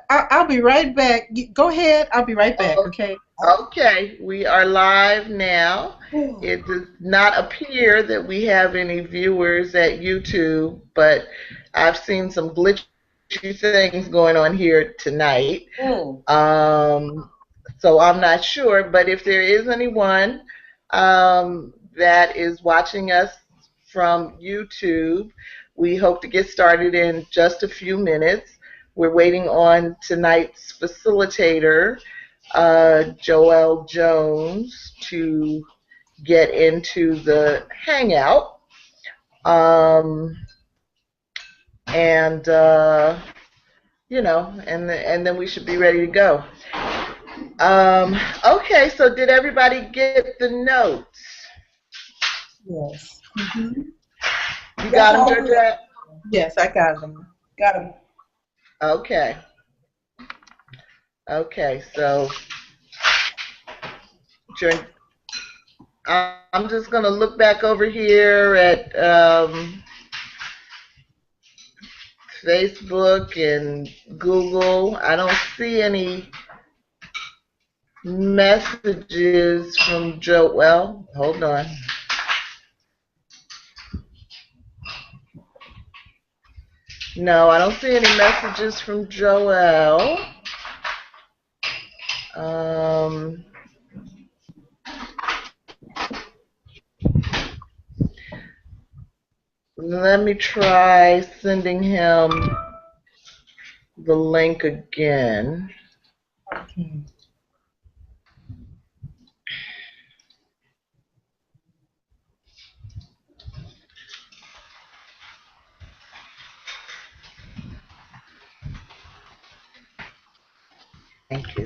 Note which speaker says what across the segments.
Speaker 1: I'll be right back. Go ahead. I'll be right back.
Speaker 2: Oh,
Speaker 1: Okay.
Speaker 2: okay, we are live now. It does not appear that we have any viewers at YouTube, but I've seen some glitchy things going on here tonight.
Speaker 3: Mm.
Speaker 2: So I'm not sure, but if there is anyone that is watching us from YouTube, we hope to get started in just a few minutes. We're waiting on tonight's facilitator, Joelle Jones, to get into the Hangout. Um, and and then we should be ready to go. Okay, so did everybody get the notes?
Speaker 1: Yes.
Speaker 2: You got them, Georgette?
Speaker 1: Yes, I got them.
Speaker 3: Got him.
Speaker 2: Okay. Okay, so I'm just going to look back over here at Facebook and Google. I don't see any messages from Joe. Well, hold on. No, I don't see any messages from Joelle. Let me try sending him the link again.
Speaker 1: Okay.
Speaker 2: Thank you.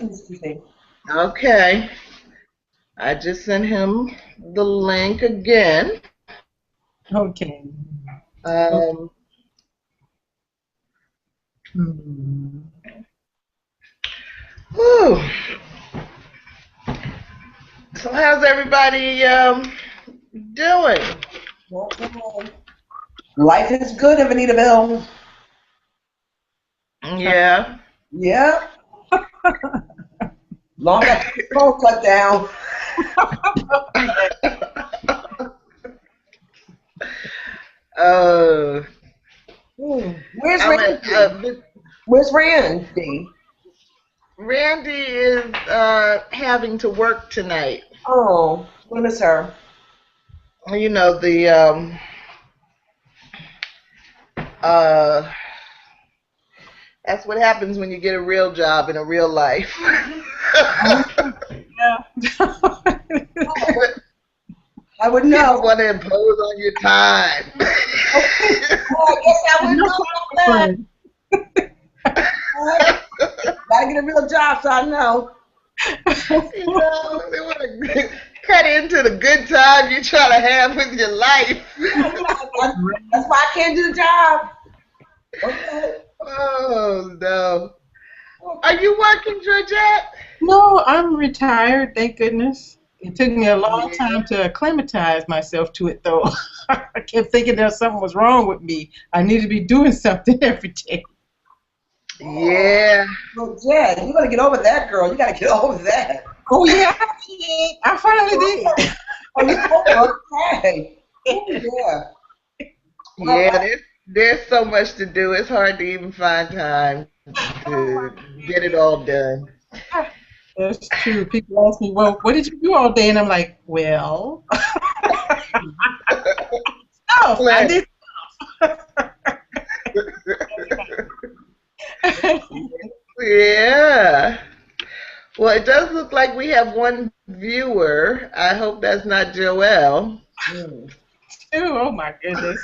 Speaker 3: Excuse me.
Speaker 2: Okay. I just sent him the link again.
Speaker 1: Okay.
Speaker 2: Um, whew. So how's everybody doing?
Speaker 3: Life is good, Venita.
Speaker 2: Yeah.
Speaker 3: Yeah. Long as the phone cut down. Where's Randy? Where's Randy?
Speaker 2: Randy is having to work tonight.
Speaker 3: Oh, we miss her.
Speaker 2: You know, that's what happens when you get a real job in a real life.
Speaker 1: Yeah.
Speaker 3: I would know.
Speaker 2: People want to impose on your time.
Speaker 3: I guess I would know that. Gotta get a real job, so I know.
Speaker 2: You know, they want to cut into the good time you try to have with your life.
Speaker 3: That's why I can't do the job. Okay.
Speaker 2: Oh, no. Are you working, Georgette?
Speaker 1: No, I'm retired, thank goodness. It took me a long time to acclimatize myself to it, though. I kept thinking that something was wrong with me. I need to be doing something every day.
Speaker 2: Yeah.
Speaker 3: Well, Jen, you gotta get over that, girl. You gotta get over that.
Speaker 1: Oh, yeah, I finally did.
Speaker 3: Oh, okay. Yeah.
Speaker 2: Yeah, there's so much to do. It's hard to even find time to get it all done.
Speaker 1: That's true. People ask me, well, what did you do all day? And I'm like, well, stuff. I did stuff.
Speaker 2: Yeah. Well, it does look like we have one viewer. I hope that's not Joelle.
Speaker 1: Oh, my goodness.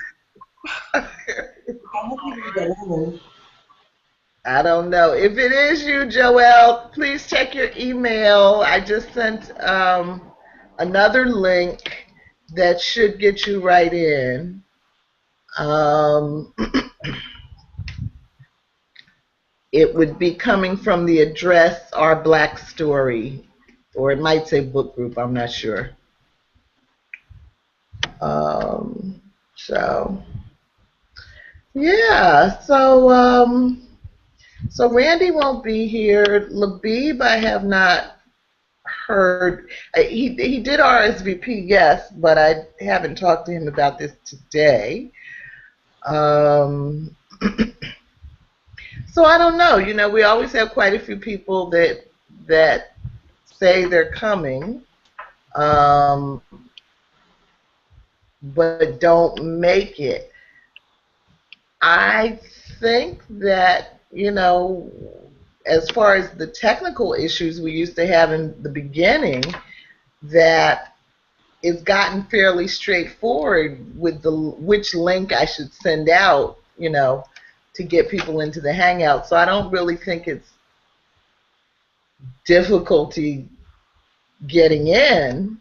Speaker 2: I don't know. If it is you, Joelle, please check your email. I just sent another link that should get you right in. Um, it would be coming from the address Our Black Story, or it might say book group, I'm not sure. So yeah, so Randy won't be here. Labib, I have not heard. He did RSVP, yes, but I haven't talked to him about this today. Um, so I don't know. You know, we always have quite a few people that say they're coming, um, but don't make it. I think that, you know, as far as the technical issues we used to have in the beginning, that it's gotten fairly straightforward with which link I should send out, you know, to get people into the Hangout. So I don't really think it's difficulty getting in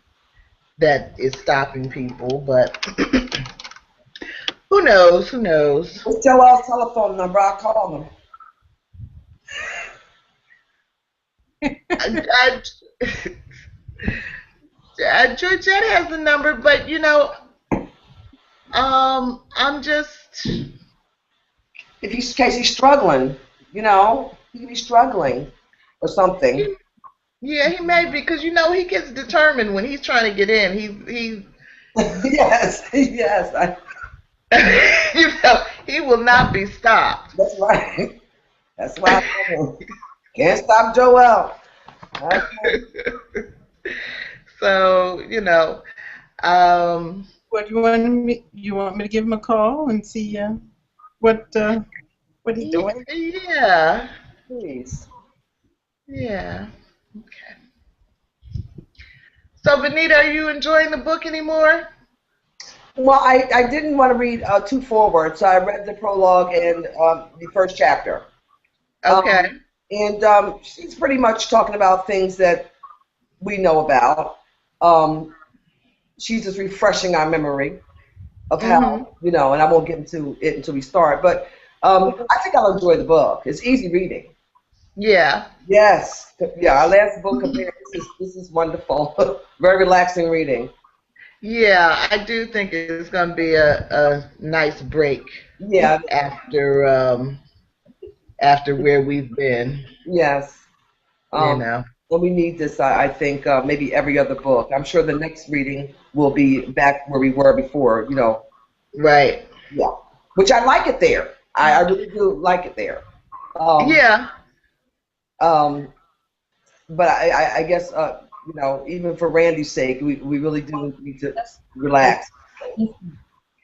Speaker 2: that is stopping people, but who knows? Who knows?
Speaker 3: What's Joel's telephone number? I'll call him.
Speaker 2: Georgette has the number, but you know, I'm just.
Speaker 3: If he's in case he's struggling, you know, he could be struggling or something.
Speaker 2: Yeah, he may be, because you know he gets determined when he's trying to get in. He
Speaker 3: yes, yes.
Speaker 2: You know, he will not be stopped.
Speaker 3: That's right. That's why I can't stop Joel.
Speaker 2: So, you know,
Speaker 1: What you want me to give him a call and see what he's doing?
Speaker 2: Yeah.
Speaker 3: Please.
Speaker 2: Yeah. Okay. So, Venita, are you enjoying the book anymore?
Speaker 3: Well, I didn't want to read too forward, so I read the prologue and the first chapter.
Speaker 2: Okay.
Speaker 3: And she's pretty much talking about things that we know about. She's just refreshing our memory of how, you know, and I won't get into it until we start, but I think I'll enjoy the book. It's easy reading.
Speaker 2: Yeah.
Speaker 3: Yes. Yeah, our last book compared, this is wonderful. Very relaxing reading.
Speaker 2: Yeah, I do think it's going to be a nice break.
Speaker 3: Yeah.
Speaker 2: After where we've been.
Speaker 3: Yes.
Speaker 2: You know.
Speaker 3: And we need this, I think, maybe every other book. I'm sure the next reading will be back where we were before, you know.
Speaker 2: Right.
Speaker 3: Yeah. Which I like it there. I really do like it there.
Speaker 2: Yeah.
Speaker 3: But I guess, you know, even for Randy's sake, we really do need to relax.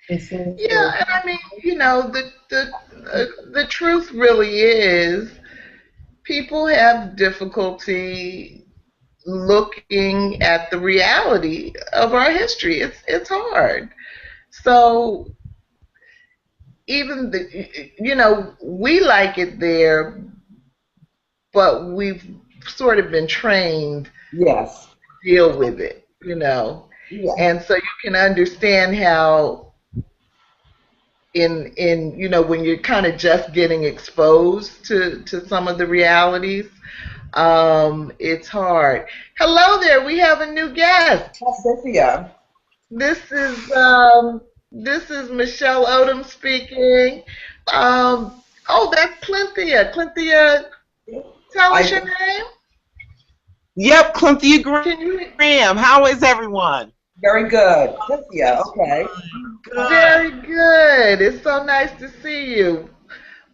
Speaker 2: Yeah, and I mean, you know, the truth really is people have difficulty looking at the reality of our history. It's hard. So even you know, we like it there, but we've sort of been trained
Speaker 3: Yes.
Speaker 2: to deal with it, you know.
Speaker 3: Yes.
Speaker 2: And so you can understand how in you know, when you're kind of just getting exposed to some of the realities, it's hard. Hello there, we have a new guest.
Speaker 3: Cynthia.
Speaker 2: This is Michelle Odom speaking. Oh, that's Clynthia. Clynthia, tell us your name.
Speaker 4: Yep, Clynthia Graham. How is everyone?
Speaker 3: Very good. Cynthia, okay.
Speaker 4: Good.
Speaker 2: Very good. It's so nice to see you.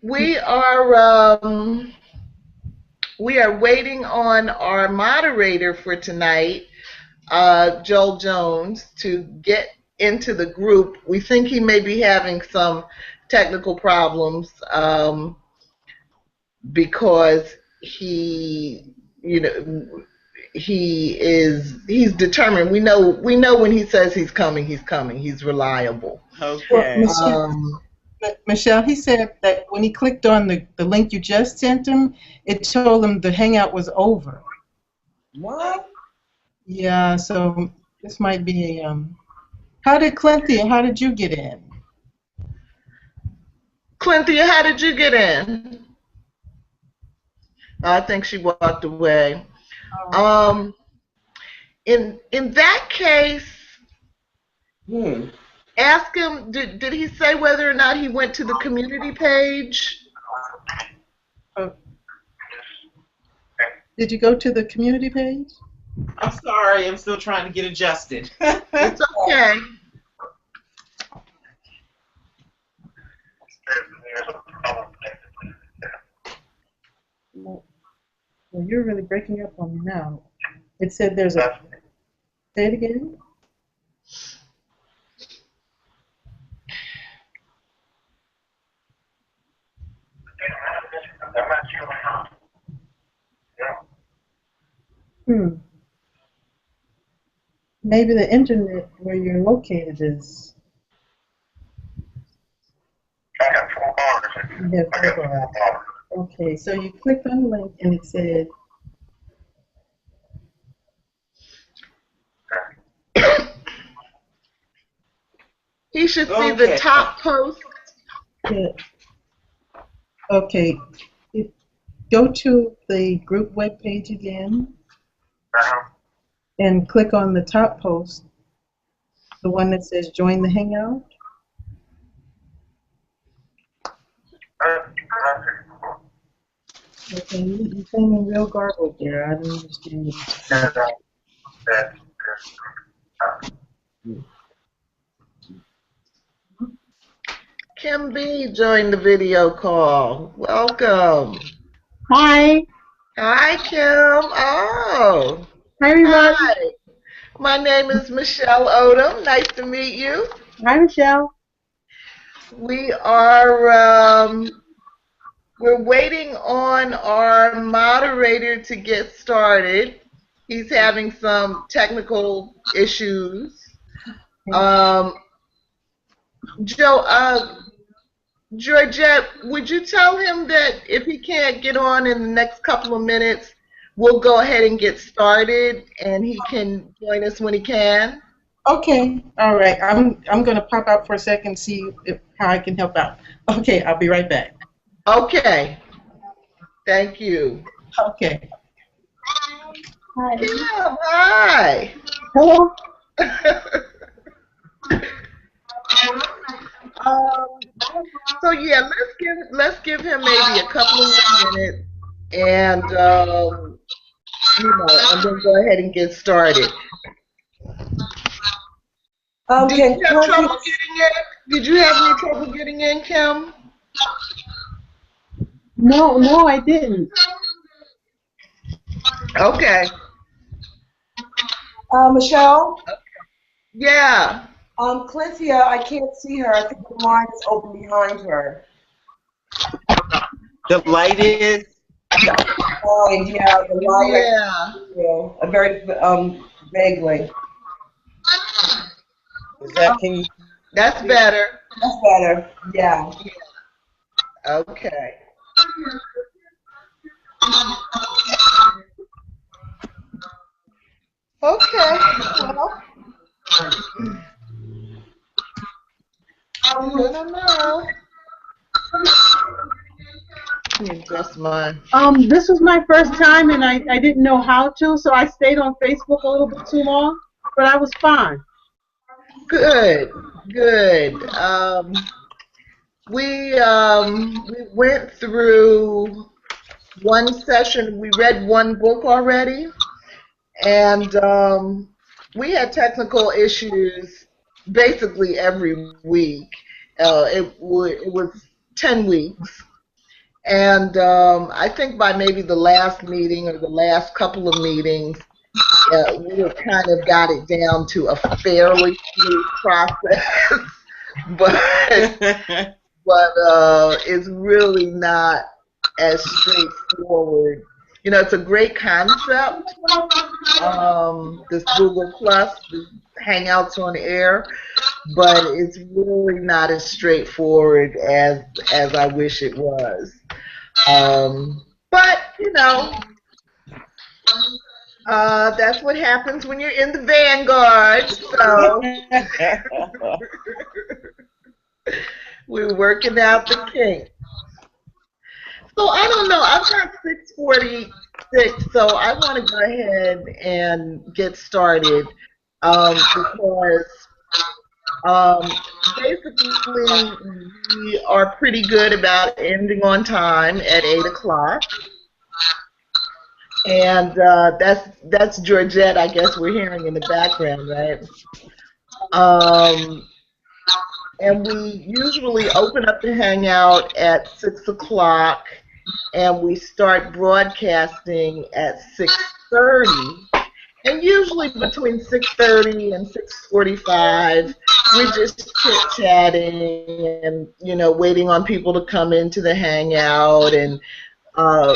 Speaker 2: We are waiting on our moderator for tonight, Joel Jones, to get into the group. We think he may be having some technical problems because he, you know, he's determined. We know when he says he's coming, he's coming. He's reliable.
Speaker 4: Okay.
Speaker 1: Michelle, he said that when he clicked on the link you just sent him, it told him the hangout was over.
Speaker 3: What?
Speaker 1: Yeah, so this might be a how did you get in?
Speaker 2: Clynthia, how did you get in? I think she walked away. In that case, ask him, did he say whether or not he went to the community page?
Speaker 1: Did you go to the community page?
Speaker 4: I'm sorry, I'm still trying to get adjusted.
Speaker 2: It's okay.
Speaker 1: Well, you're really breaking up on me now. It said there's a... Say it again? Maybe the internet where you're located is... You have 4 bars. Okay, so you clicked on the link and it said...
Speaker 2: He should see the top post.
Speaker 1: Yeah. Okay. Go to the group web page again and click on the top post, the one that says join the Hangout. Okay, you're saying real garbled there. I don't understand.
Speaker 2: Kim B joined the video call. Welcome.
Speaker 5: Hi.
Speaker 2: Hi, Kim. Oh.
Speaker 5: Hi, everybody.
Speaker 2: Hi. My name is Michelle Odom. Nice to meet you.
Speaker 5: Hi, Michelle.
Speaker 2: We are we're waiting on our moderator to get started. He's having some technical issues. Georgette, would you tell him that if he can't get on in the next couple of minutes, we'll go ahead and get started, and he can join us when he can?
Speaker 1: Okay, all right. I'm going to pop out for a second, see how I can help out. Okay, I'll be right back.
Speaker 2: Okay. Thank you.
Speaker 1: Okay.
Speaker 5: Hi.
Speaker 2: Yeah, hi.
Speaker 5: Hello.
Speaker 2: So yeah, let's give him maybe a couple of more minutes, and and then go ahead and get started. Did you have trouble getting in? Did you have any trouble getting in, Kim?
Speaker 5: No, I didn't.
Speaker 2: Okay.
Speaker 3: Michelle?
Speaker 2: Yeah.
Speaker 3: Clynthia, I can't see her. I think the line is open behind her.
Speaker 4: The light is?
Speaker 3: Yeah, the line.
Speaker 2: Yeah.
Speaker 3: Yeah, very vaguely.
Speaker 4: Is that, can you?
Speaker 2: That's better.
Speaker 3: That's better. Yeah.
Speaker 2: Okay. Okay. Well, I don't know. Let me adjust mine.
Speaker 5: This was my first time, and I didn't know how to, so I stayed on Facebook a little bit too long, but I was fine.
Speaker 2: Good, good. We went through one session. We read one book already, and we had technical issues basically every week. It was 10 weeks. And I think by maybe the last meeting or the last couple of meetings, we have kind of got it down to a fairly smooth process. but it's really not as straightforward. You know, it's a great concept, this Google Plus, this Hangouts on Air, but it's really not as straightforward as I wish it was. But, you know, that's what happens when you're in the vanguard, so. We're working out the kinks. So I don't know. I've got 6:46, so I want to go ahead and get started because um, basically we are pretty good about ending on time at 8 o'clock, and that's Georgette. I guess we're hearing in the background, right? Um, and we usually open up the hangout at 6 o'clock, and we start broadcasting at 6:30. And usually between 6:30 and 6:45, we're just chit-chatting and, waiting on people to come into the hangout and, uh,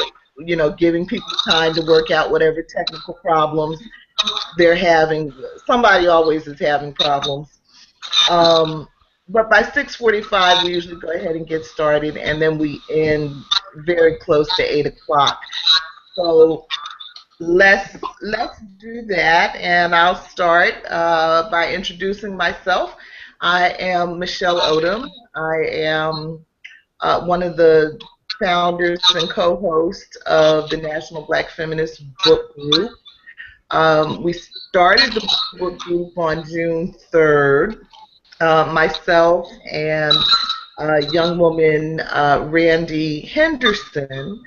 Speaker 2: giving people time to work out whatever technical problems they're having. Somebody always is having problems. But by 6:45, we usually go ahead and get started, and then we end very close to 8 o'clock. So let's do that, and I'll start by introducing myself. I am Michelle Odom. I am one of the founders and co-hosts of the National Black Feminist Book Group. We started the book group on June 3rd. Myself and a young woman, Randy Henderson,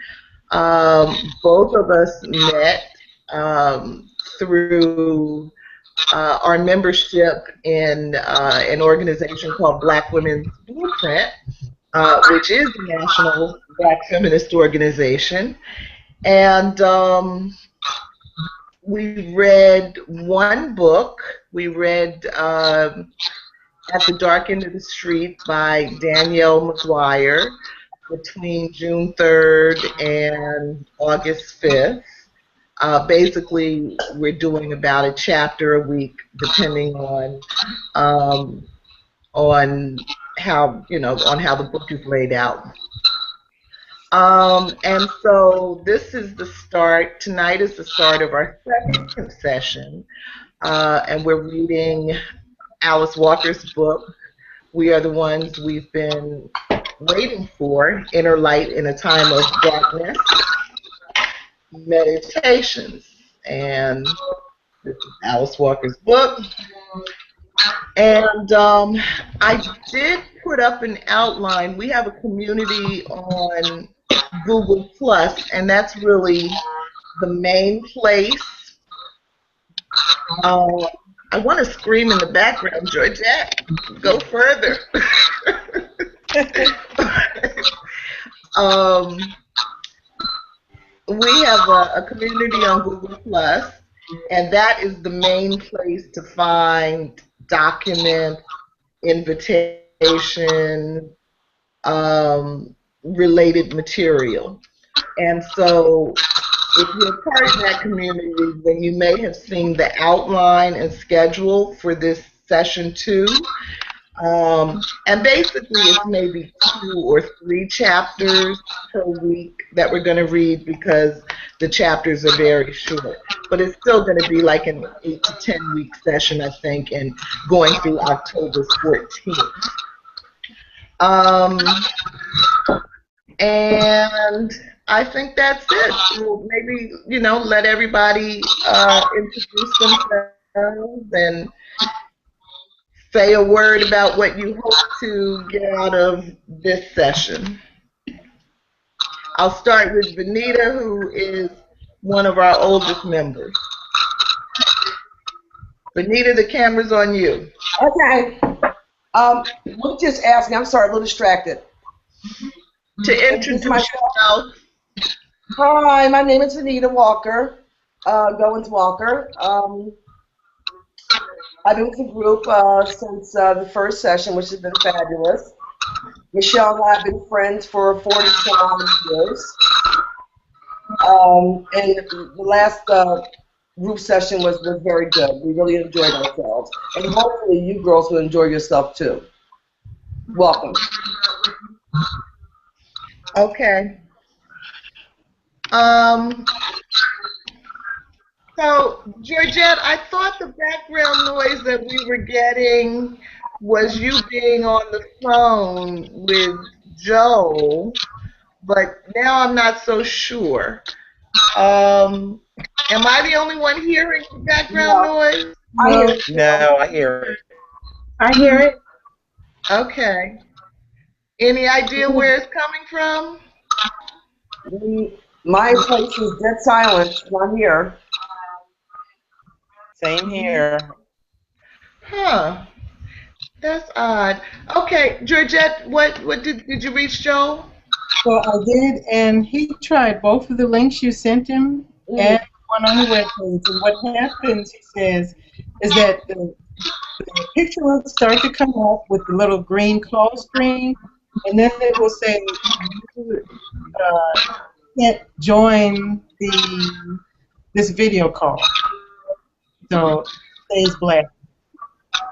Speaker 2: both of us met through our membership in an organization called Black Women's Blueprint, which is the National Black Feminist Organization. And we read one book. We read At the Dark End of the Street by Danielle McGuire between June 3rd and August 5th. Basically, we're doing about a chapter a week, depending on how the book is laid out. And so this is the start. Tonight is the start of our second session, and we're reading Alice Walker's book, We Are the Ones We've Been Waiting For, Inner Light in a Time of Darkness, Meditations. And this is Alice Walker's book. And I did put up an outline. We have a community on Google Plus, and that's really the main place. I want to scream in the background, Georgette. Go further. We have a community on Google Plus, and that is the main place to find documents, invitation, related material. And so if you're part of that community, then you may have seen the outline and schedule for this session 2. And basically it's maybe 2 or 3 chapters per week that we're going to read because the chapters are very short. But it's still going to be like an 8 to 10 week session, I think, and going through October 14th. And I think that's it. We'll maybe, let everybody introduce themselves and say a word about what you hope to get out of this session. I'll start with Venita, who is one of our oldest members. Venita, the camera's on you.
Speaker 3: Okay. We're just asking. I'm sorry, a little distracted.
Speaker 2: To introduce yourself.
Speaker 3: Hi, my name is Venita Walker, Goines Walker. I've been with the group since the first session, which has been fabulous. Michelle and I have been friends for 40-some years. And the last group session was very good. We really enjoyed ourselves. And hopefully you girls will enjoy yourself too. Welcome.
Speaker 2: Okay. So, Georgette, I thought the background noise that we were getting was you being on the phone with Joe, but now I'm not so sure. Am I the only one hearing background
Speaker 3: No,
Speaker 2: noise?
Speaker 3: I hear it.
Speaker 4: No, I hear it.
Speaker 5: I hear it.
Speaker 2: Okay. Any idea where it's coming from?
Speaker 3: My place is dead silent. Not here.
Speaker 4: Same here.
Speaker 2: Huh. That's odd. Okay, Georgette, what did you reach Joe?
Speaker 1: So I did, and he tried both of the links you sent him and one on the webpage. And what happens, he says, is that the picture will start to come up with the little green close screen, and then it will say, you can't join this video call. So it stays black.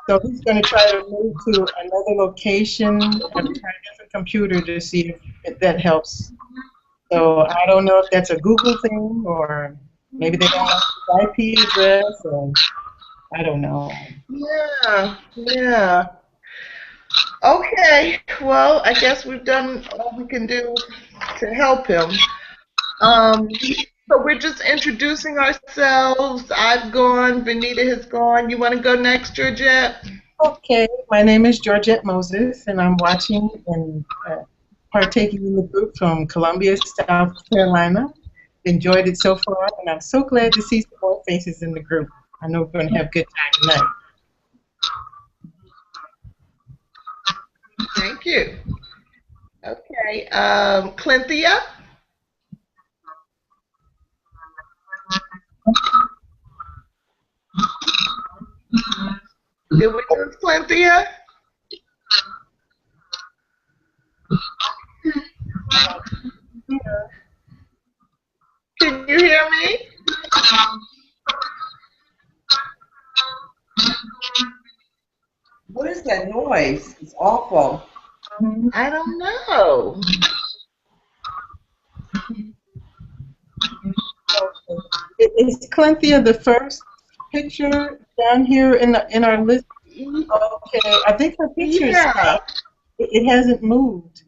Speaker 1: So he's going to try to move to another location and try a different computer to see if that helps. So I don't know if that's a Google thing or maybe they don't have his IP address or I don't know.
Speaker 2: Yeah, yeah. Okay, well, I guess we've done all we can do to help him. So we're just introducing ourselves. I've gone, Venita has gone. You want to go next, Georgette?
Speaker 1: Okay, my name is Georgette Moses, and I'm watching and partaking in the group from Columbia, South Carolina. Enjoyed it so far, and I'm so glad to see some more faces in the group. I know we're going to have a good time tonight.
Speaker 2: Thank you. Okay, Clynthia? Did we lose Clynthia? Can you hear me?
Speaker 3: What is that noise? It's awful.
Speaker 2: I don't know.
Speaker 1: Is Clynthia the first picture down here in our list? Okay, I think her picture is stopped. It hasn't moved.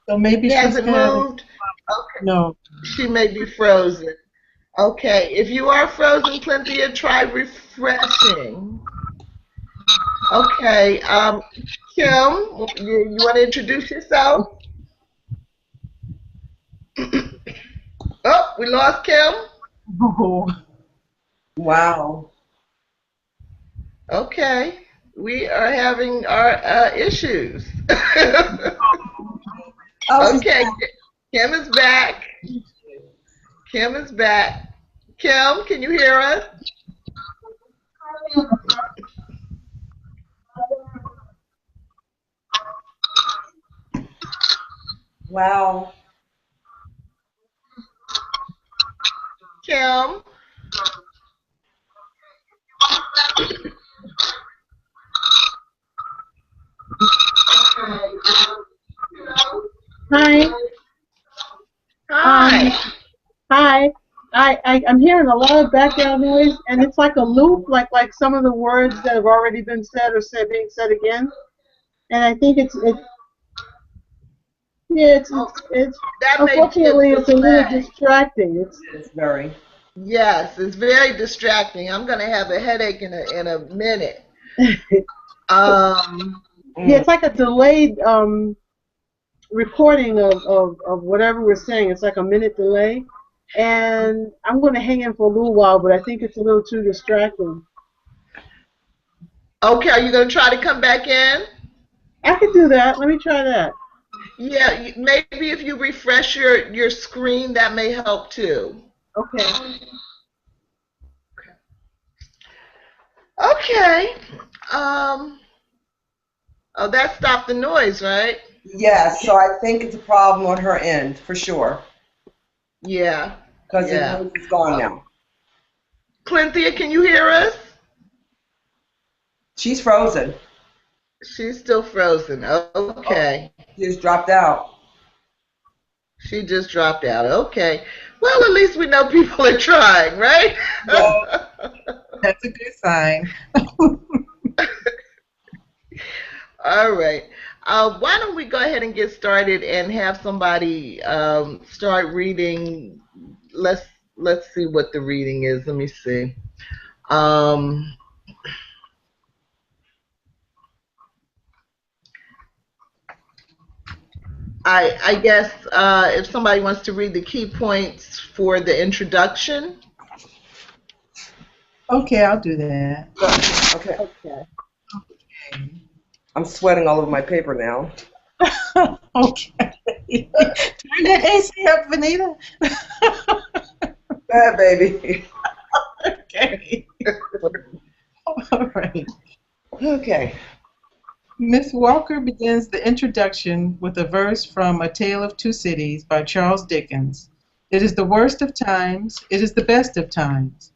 Speaker 1: So maybe
Speaker 2: It
Speaker 1: she's
Speaker 2: hasn't moved? Okay.
Speaker 1: No.
Speaker 2: She may be frozen. Okay, if you are frozen, Clynthia, try refreshing. Okay, Kim, you want to introduce yourself? Oh, we lost Kim?
Speaker 1: Oh.
Speaker 3: Wow.
Speaker 2: Okay, we are having our issues. Okay, Kim is back. Kim is back. Kim, can you hear us?
Speaker 3: Wow.
Speaker 2: Kim?
Speaker 5: Hi.
Speaker 2: Hi.
Speaker 5: Hi. I'm hearing a lot of background noise, and it's like a loop, like some of the words that have already been said or being said again. And I think it's unfortunately it's a little distracting.
Speaker 3: It's very.
Speaker 2: Yes, it's very distracting. I'm gonna have a headache in a minute.
Speaker 5: Yeah, it's like a delayed recording of whatever we're saying. It's like a minute delay. And I'm going to hang in for a little while, but I think it's a little too distracting.
Speaker 2: Okay, are you going to try to come back in?
Speaker 5: I could do that. Let me try that.
Speaker 2: Yeah, maybe if you refresh your screen, that may help too.
Speaker 5: Okay.
Speaker 2: Okay. Oh, that stopped the noise, right?
Speaker 3: Yes, so I think it's a problem on her end, for sure.
Speaker 2: Yeah.
Speaker 3: Because the noise is gone now.
Speaker 2: Clynthia, can you hear us?
Speaker 3: She's frozen.
Speaker 2: She's still frozen. Okay.
Speaker 3: She just dropped out.
Speaker 2: She just dropped out. Okay. Well, at least we know people are trying, right?
Speaker 1: Well, that's a good sign.
Speaker 2: All right. Why don't we go ahead and get started and have somebody start reading? Let's let's see what the reading is. Let me see. Um, I guess if somebody wants to read the key points for the introduction.
Speaker 1: Okay, I'll do that.
Speaker 3: Okay.
Speaker 5: Okay.
Speaker 3: I'm sweating all over my paper now.
Speaker 1: Okay. Turn that AC up, Venita.
Speaker 3: Go ahead, baby.
Speaker 1: Okay. All right.
Speaker 3: Okay.
Speaker 1: Miss Walker begins the introduction with a verse from A Tale of Two Cities by Charles Dickens. It is the worst of times, it is the best of times.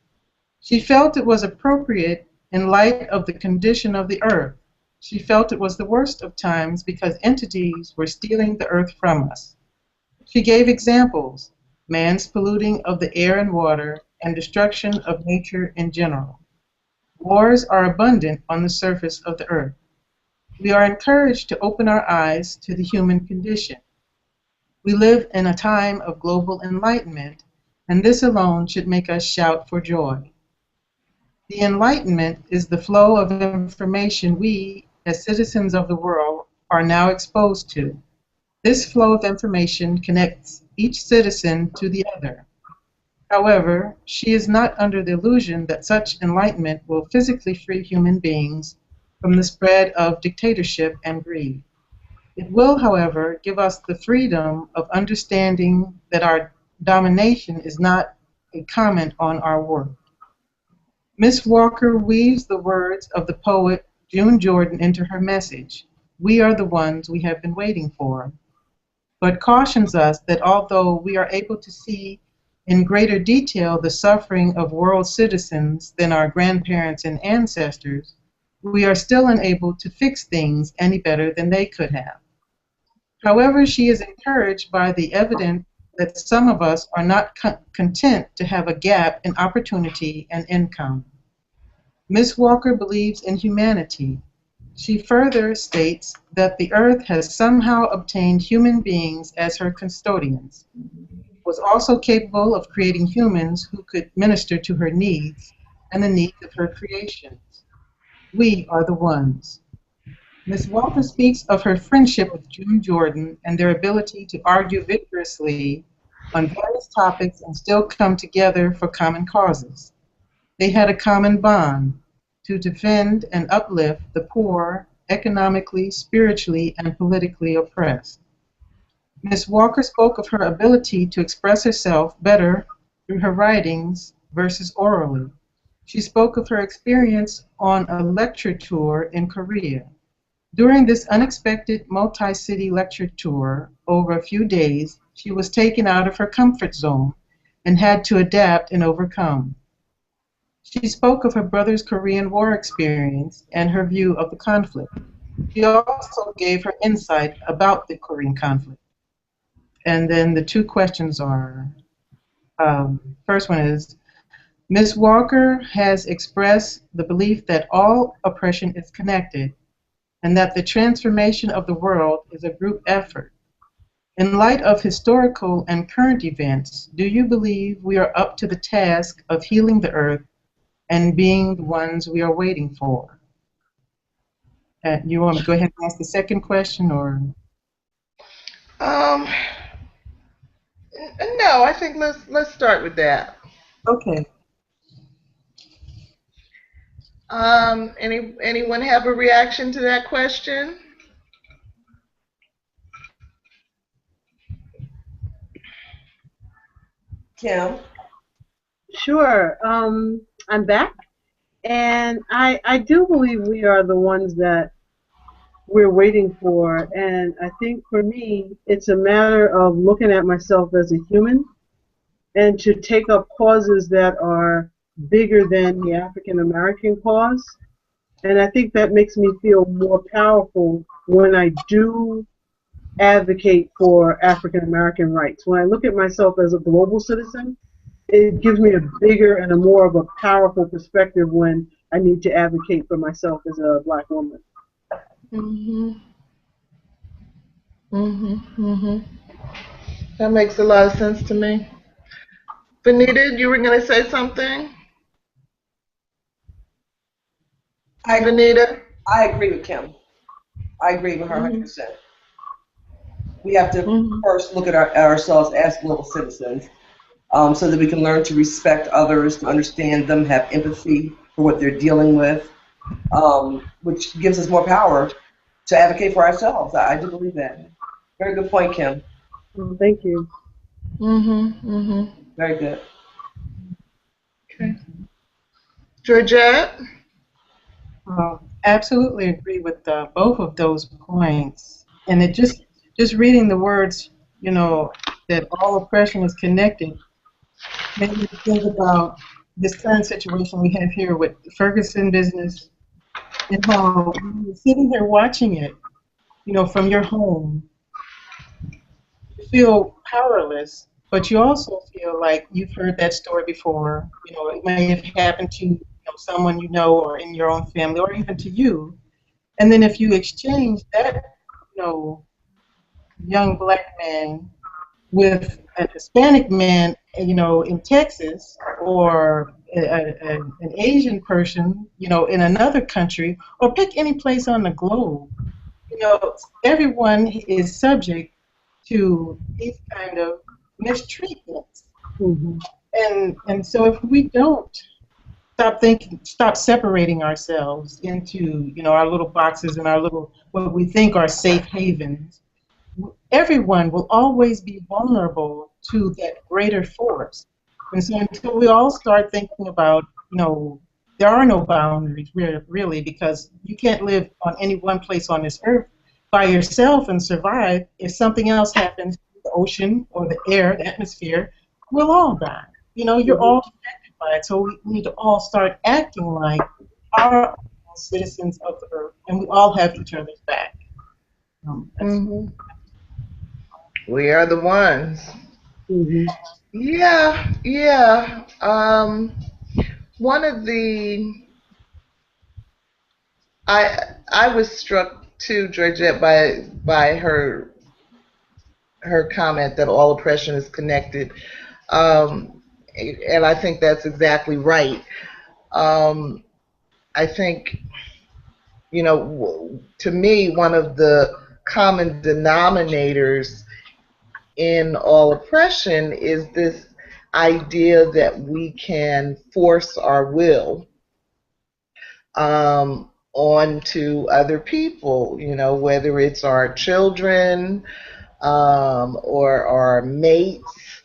Speaker 1: She felt it was appropriate in light of the condition of the earth. She felt it was the worst of times because entities were stealing the earth from us. She gave examples: man's polluting of the air and water, and destruction of nature in general. Wars are abundant on the surface of the earth. We are encouraged to open our eyes to the human condition. We live in a time of global enlightenment, and this alone should make us shout for joy. The Enlightenment is the flow of information we, as citizens of the world, are now exposed to. This flow of information connects each citizen to the other. However, she is not under the illusion that such enlightenment will physically free human beings from the spread of dictatorship and greed. It will, however, give us the freedom of understanding that our domination is not a comment on our worth. Miss Walker weaves the words of the poet June Jordan into her message. We are the ones we have been waiting for, but cautions us that although we are able to see in greater detail the suffering of world citizens than our grandparents and ancestors, we are still unable to fix things any better than they could have. However, she is encouraged by the evidence that some of us are not content to have a gap in opportunity and income. Miss Walker believes in humanity. She further states that the earth has somehow obtained human beings as her custodians, was also capable of creating humans who could minister to her needs and the needs of her creations. We are the ones. Miss Walker speaks of her friendship with June Jordan and their ability to argue vigorously on various topics and still come together for common causes. They had a common bond: to defend and uplift the poor, economically, spiritually, and politically oppressed. Miss Walker spoke of her ability to express herself better through her writings versus orally. She spoke of her experience on a lecture tour in Korea. During this unexpected multi-city lecture tour over a few days, she was taken out of her comfort zone and had to adapt and overcome. She spoke of her brother's Korean War experience and her view of the conflict. She also gave her insight about the Korean conflict. And then the two questions are, first one is, Ms. Walker has expressed the belief that all oppression is connected and that the transformation of the world is a group effort. In light of historical and current events, do you believe we are up to the task of healing the earth and being the ones we are waiting for? You want me to go ahead and ask the second question, or?
Speaker 2: Um, no, I think let's start with that.
Speaker 1: Okay.
Speaker 2: Anyone have a reaction to that question?
Speaker 3: Kim?
Speaker 5: Sure. I'm back, and I do believe we are the ones that we're waiting for, and I think for me, it's a matter of looking at myself as a human and to take up causes that are bigger than the African American cause. And I think that makes me feel more powerful when I do advocate for African American rights. When I look at myself as a global citizen, it gives me a bigger and a more of a powerful perspective when I need to advocate for myself as a black woman.
Speaker 2: Mhm. Mhm. Mhm. That makes a lot of sense to me. Venita, you were going to say something?
Speaker 3: I
Speaker 2: Venita?
Speaker 3: I agree with Kim. I agree with her
Speaker 2: Mhm.
Speaker 3: 100%. We have to
Speaker 2: Mhm.
Speaker 3: first look at ourselves as global citizens, so that we can learn to respect others, to understand them, have empathy for what they're dealing with, which gives us more power to advocate for ourselves. I do believe that. Very good point, Kim.
Speaker 5: Well, thank you.
Speaker 2: Mhm. Mhm.
Speaker 3: Very good.
Speaker 2: Okay. Georgette?
Speaker 1: Absolutely agree with both of those points. And it just reading the words, that all oppression is connected, made me think about this current situation we have here with the Ferguson business and how you're sitting here watching it, from your home, you feel powerless, but you also feel like you've heard that story before. It may have happened to someone you know or in your own family or even to you. And then if you exchange that, you know, young black man with a Hispanic man, in Texas, or an Asian person, in another country, or pick any place on the globe, everyone is subject to these kind of mistreatments.
Speaker 5: Hmm.
Speaker 1: And so if we don't stop separating ourselves into, our little boxes and our little, what we think are safe havens, everyone will always be vulnerable to that greater force. And so until we all start thinking about, there are no boundaries really, because you can't live on any one place on this earth by yourself and survive. If something else happens, the ocean or the air, the atmosphere, we'll all die. You're
Speaker 5: Hmm.
Speaker 1: all affected by it. So we need to all start acting like our citizens of the earth, and we all have each other's back. That's
Speaker 2: Mhm. We are the ones.
Speaker 5: Hmm.
Speaker 2: Yeah, yeah. One of the I was struck too, Georgette, by her comment that all oppression is connected, um, and I think that's exactly right. Um, I think to me, one of the common denominators in all oppression is this idea that we can force our will onto other people, whether it's our children, or our mates,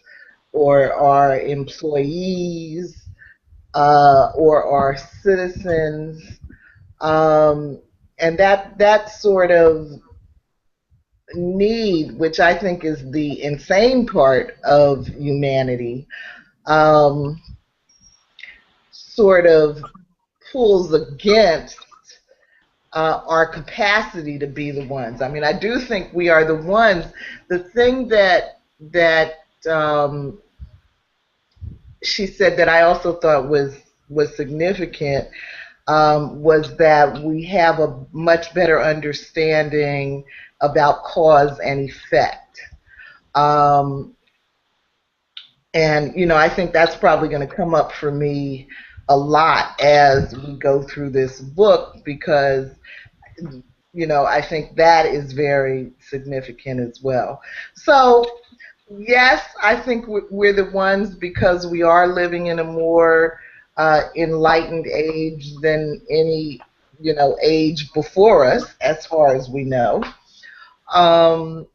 Speaker 2: or our employees, or our citizens. And that sort of need, which I think is the insane part of humanity, um, sort of pulls against our capacity to be the ones. I mean, I do think we are the ones. The thing that she said that I also thought was significant, was that we have a much better understanding about cause and effect. Um, and I think that's probably going to come up for me a lot as we go through this book, because I think that is very significant as well. So, yes, I think we're the ones because we are living in a more enlightened age than any, age before us, as far as we know. Um,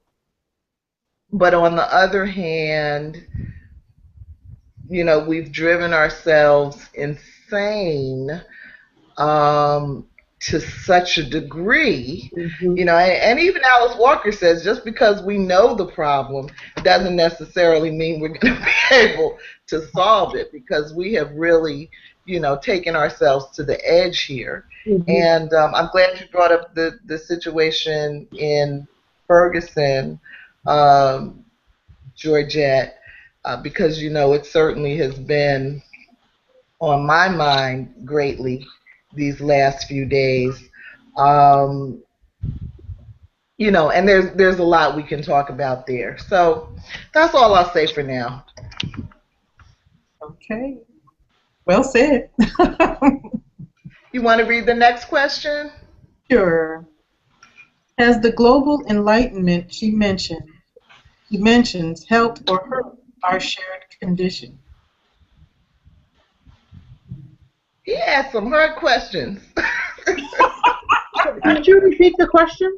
Speaker 2: but on the other hand, we've driven ourselves insane, um, to such a degree,
Speaker 5: Hmm.
Speaker 2: and even Alice Walker says just because we know the problem doesn't necessarily mean we're going to be able to solve it, because we have really, taken ourselves to the edge here.
Speaker 5: Hmm.
Speaker 2: And I'm glad you brought up the situation in Ferguson, um, Georgette, because, it certainly has been on my mind greatly these last few days. Um, You know, and there's a lot we can talk about there. So that's all I'll say for now.
Speaker 1: Okay. Well said.
Speaker 2: You want to read the next question?
Speaker 1: Sure. Has the global enlightenment she mentions helped or hurt our shared condition?
Speaker 2: He asked some hard questions.
Speaker 5: Could you repeat the question?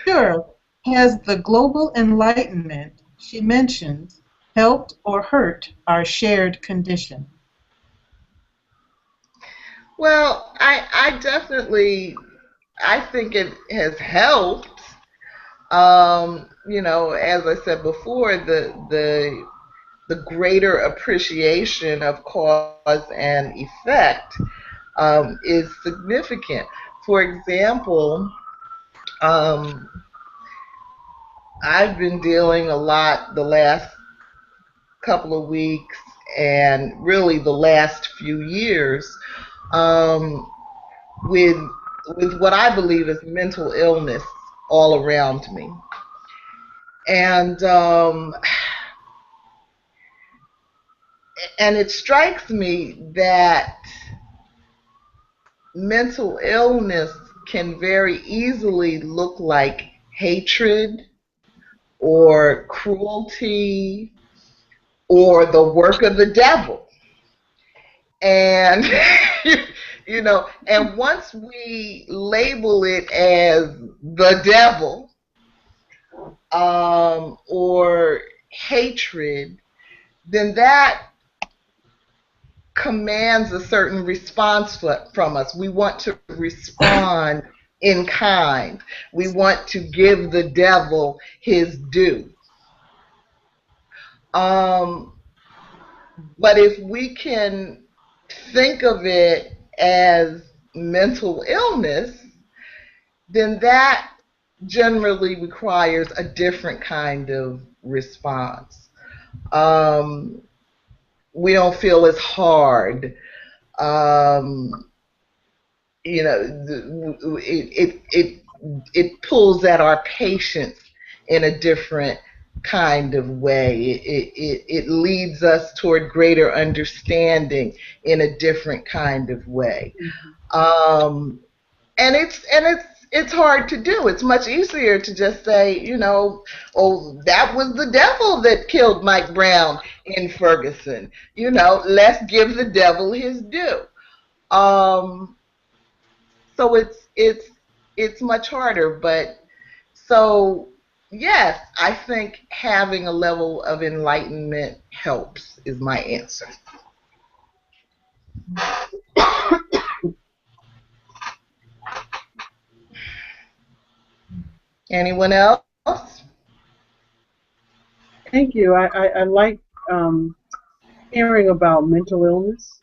Speaker 1: Sure. Has the global enlightenment she mentions helped or hurt our shared condition?
Speaker 2: Well, I definitely, I think it has helped. You know, as I said before, the greater appreciation of cause and effect is significant. For example, um, I've been dealing a lot the last couple of weeks and really the last few years um, with what I believe is mental illness all around me. And and it strikes me that mental illness can very easily look like hatred or cruelty or the work of the devil. And you know, and once we label it as the devil or hatred, then that commands a certain response from us. We want to respond in kind. We want to give the devil his due. But if we can think of it as mental illness, then that generally requires a different kind of response. We don't feel as hard. You know, it pulls at our patience in a different kind of way. It leads us toward greater understanding in a different kind of way. And it's hard to do. It's much easier to just say, you know, oh, that was the devil that killed Mike Brown in Ferguson. You know, let's give the devil his due. So it's much harder. But so yes, I think having a level of enlightenment helps is my answer. Anyone else?
Speaker 5: Thank you. I like hearing about mental illness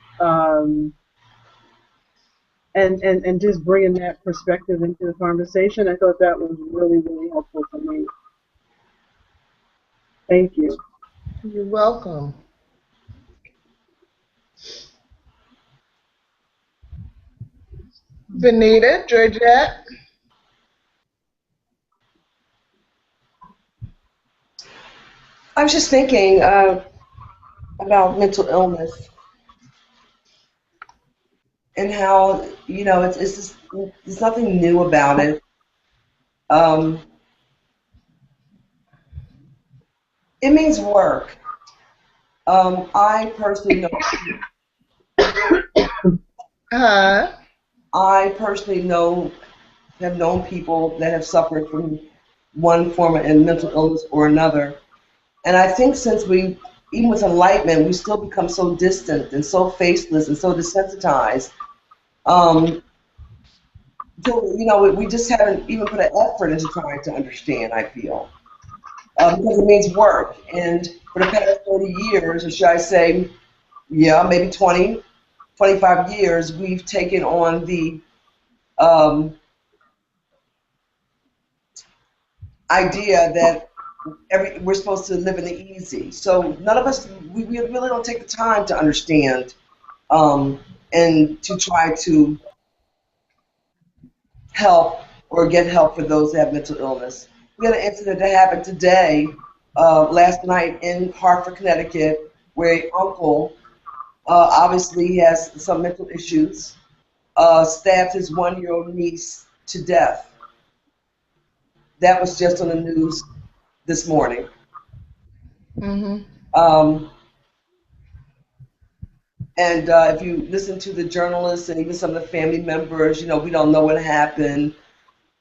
Speaker 5: and just bringing that perspective into the conversation. I thought that was really, really helpful for me. Thank you.
Speaker 2: You're welcome. Venita, Georgette?
Speaker 3: I was just thinking about mental illness and how, you know, it's just, there's nothing new about it. It means work. I personally know. I personally have known people that have suffered from one form of mental illness or another, and I think since even with enlightenment, we still become so distant and so faceless and so desensitized. So, you know, we just haven't even put an effort into trying to understand, I feel. Because it means work. And for the past 30 years, or should I say, yeah, maybe 20, 25 years, we've taken on the idea that we're supposed to live in the easy. So none of us, we really don't take the time to understand and to try to help or get help for those that have mental illness. We had an incident that happened today, last night in Hartford, Connecticut, where an uncle obviously has some mental issues, stabbed his 1-year-old niece to death. That was just on the news this morning.
Speaker 2: Mhm.
Speaker 3: And if you listen to the journalists and even some of the family members, you know, we don't know what happened.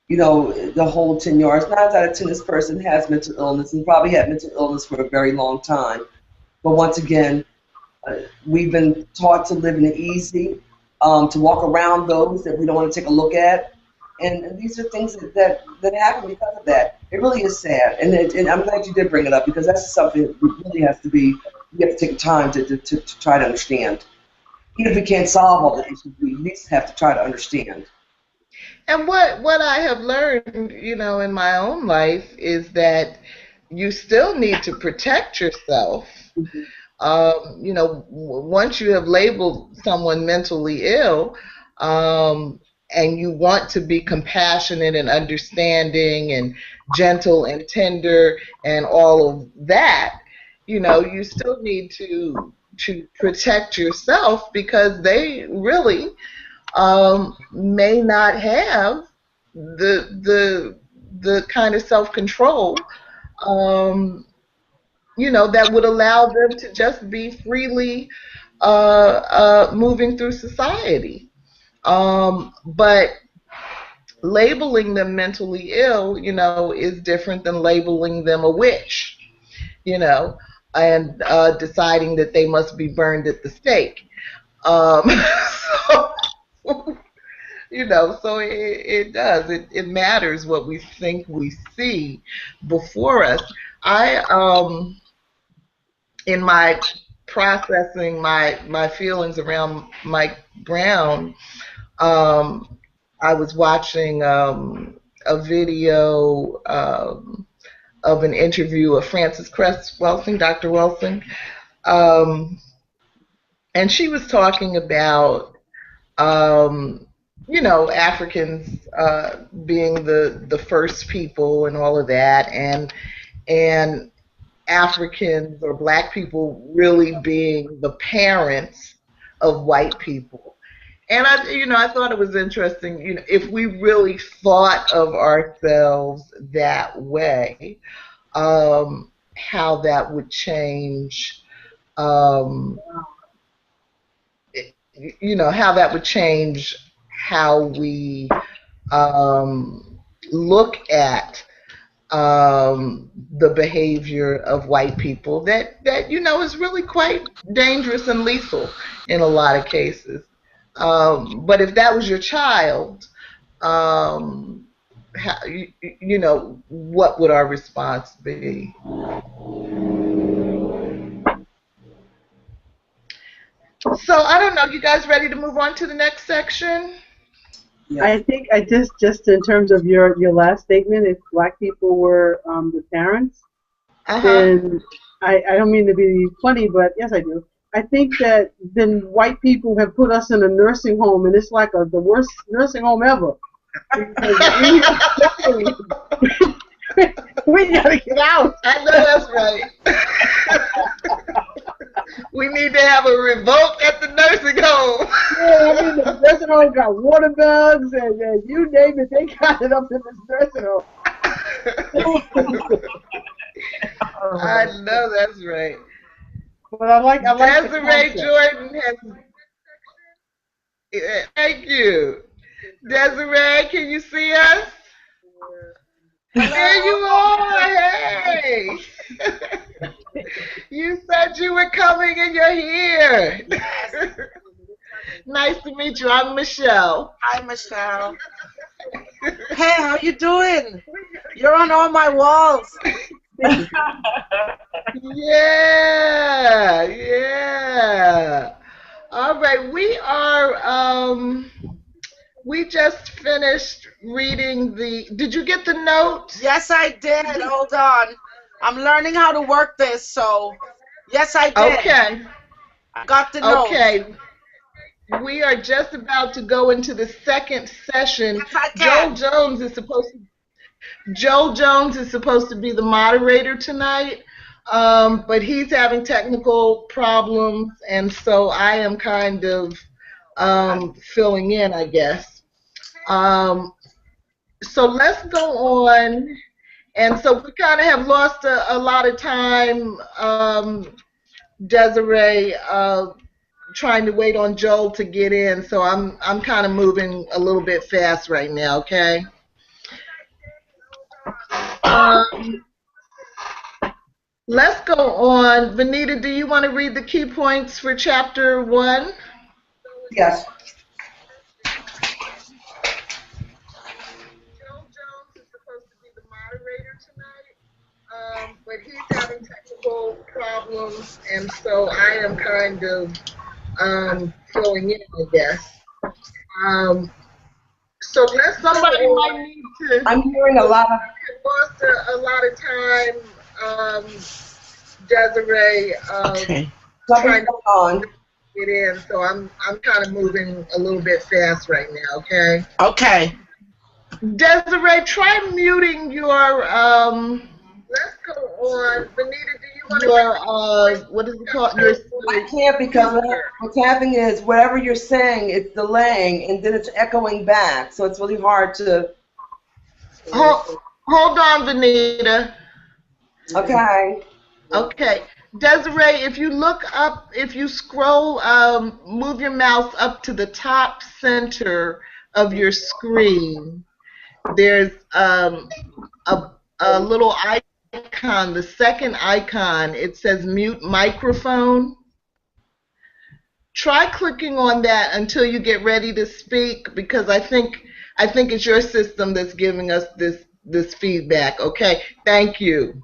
Speaker 3: You know, the whole 10 yards. 9 out of 10, this person has mental illness and probably had mental illness for a very long time. But once again, we've been taught to live in the easy, to walk around those that we don't want to take a look at. And these are things that happen because of that. It really is sad. And I'm glad you did bring it up, because that's something that really has to be, we have to take time to try to understand. Even if we can't solve all the issues, we at least have to try to understand.
Speaker 2: And what I have learned, you know, in my own life is that you still need to protect yourself. You know, once you have labeled someone mentally ill, and you want to be compassionate and understanding and gentle and tender and all of that, you know, you still need to protect yourself, because they really may not have the kind of self-control, you know, that would allow them to just be freely moving through society. But labeling them mentally ill, you know, is different than labeling them a witch, you know, and deciding that they must be burned at the stake. So, you know, so it does. It matters what we think we see before us. In my processing my feelings around Mike Brown, I was watching a video of an interview of Frances Cress Welsing, Dr. Welsing, and she was talking about you know, Africans being the first people and all of that, and Africans or black people really being the parents of white people. And I thought it was interesting, you know, if we really thought of ourselves that way, how that would change, you know, how that would change how we look at the behavior of white people that you know is really quite dangerous and lethal in a lot of cases. But if that was your child, how, you know, what would our response be? So I don't know. You guys ready to move on to the next section?
Speaker 3: Yeah.
Speaker 5: I think I just in terms of your last statement, if black people were the parents, then I don't mean to be funny, but yes, I do. I think that then white people have put us in a nursing home, and it's like the worst nursing home ever. We gotta get out.
Speaker 2: I know that's right. We need to have a revolt at the nursing home.
Speaker 5: Yeah, I mean, the nursing home got water bugs, and you name it, they got it up in this nursing home.
Speaker 2: I know that's right.
Speaker 5: But I like
Speaker 2: Desiree Jordan has. Thank you. Desiree, can you see us? There you are. Hey. You said you were coming and you're here.
Speaker 6: Yes.
Speaker 2: Nice to meet you. I'm Michelle.
Speaker 6: Hi, Michelle. Hey, how you doing? You're on all my walls.
Speaker 2: Yeah, yeah. All right, we just finished reading did you get the note?
Speaker 6: Yes, I did. Hold on. I'm learning how to work this, so yes, I did.
Speaker 2: Okay.
Speaker 6: I got the note.
Speaker 2: Okay. we are just about to go into the second session.
Speaker 6: Yes, I can.
Speaker 2: Joel Jones is supposed to be the moderator tonight, but he's having technical problems, and so I am kind of filling in, I guess. So let's go on. And so we kind of have lost a lot of time, Desiree, trying to wait on Joel to get in. So I'm kind of moving a little bit fast right now, okay? Let's go on. Venita, do you want to read the key points for chapter 1?
Speaker 3: Yes.
Speaker 2: Joel Jones is supposed to be the moderator tonight, but he's having technical problems, and so I am kind of filling in, I guess. So somebody might need to.
Speaker 3: I'm hearing a lot of.
Speaker 2: Lost a lot of time, Desiree.
Speaker 6: Okay.
Speaker 3: Something's going on.
Speaker 2: Get in, so I'm kind of moving a little bit fast right now. Okay.
Speaker 6: Okay.
Speaker 2: Desiree, try muting your. Let's go on. Venita, do you want your what is it called? Your.
Speaker 3: I can't because what's happening is whatever you're saying, it's delaying and then it's echoing back, so it's really hard to.
Speaker 2: Hold on, Venita.
Speaker 3: Okay.
Speaker 2: Okay. Desiree, if you look up, if you scroll, move your mouse up to the top center of your screen, there's a little icon, the second icon, it says mute microphone. Try clicking on that until you get ready to speak, because I think it's your system that's giving us this feedback. Okay, thank you.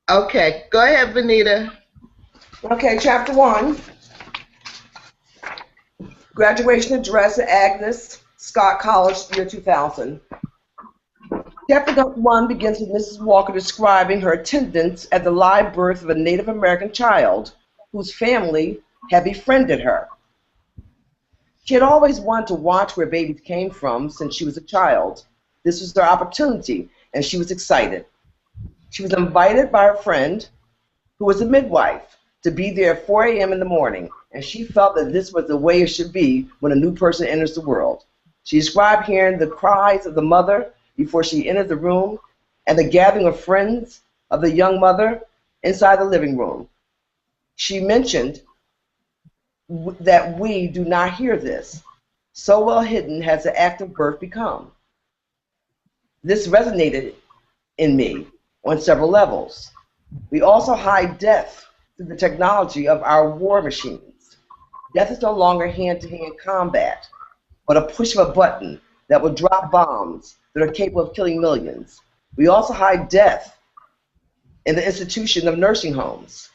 Speaker 2: Okay, go ahead, Venita.
Speaker 3: Okay, chapter 1. Graduation address at Agnes Scott College, year 2000. Chapter 1 begins with Mrs. Walker describing her attendance at the live birth of a Native American child whose family had befriended her. She had always wanted to watch where babies came from since she was a child. This was their opportunity, and she was excited. She was invited by her friend, who was a midwife, to be there at 4 a.m. in the morning, and she felt that this was the way it should be when a new person enters the world. She described hearing the cries of the mother before she entered the room and the gathering of friends of the young mother inside the living room. She mentioned that we do not hear this. So well hidden has the act of birth become. This resonated in me on several levels. We also hide death through the technology of our war machines. Death is no longer hand-to-hand combat, but a push of a button that will drop bombs that are capable of killing millions. We also hide death in the institution of nursing homes.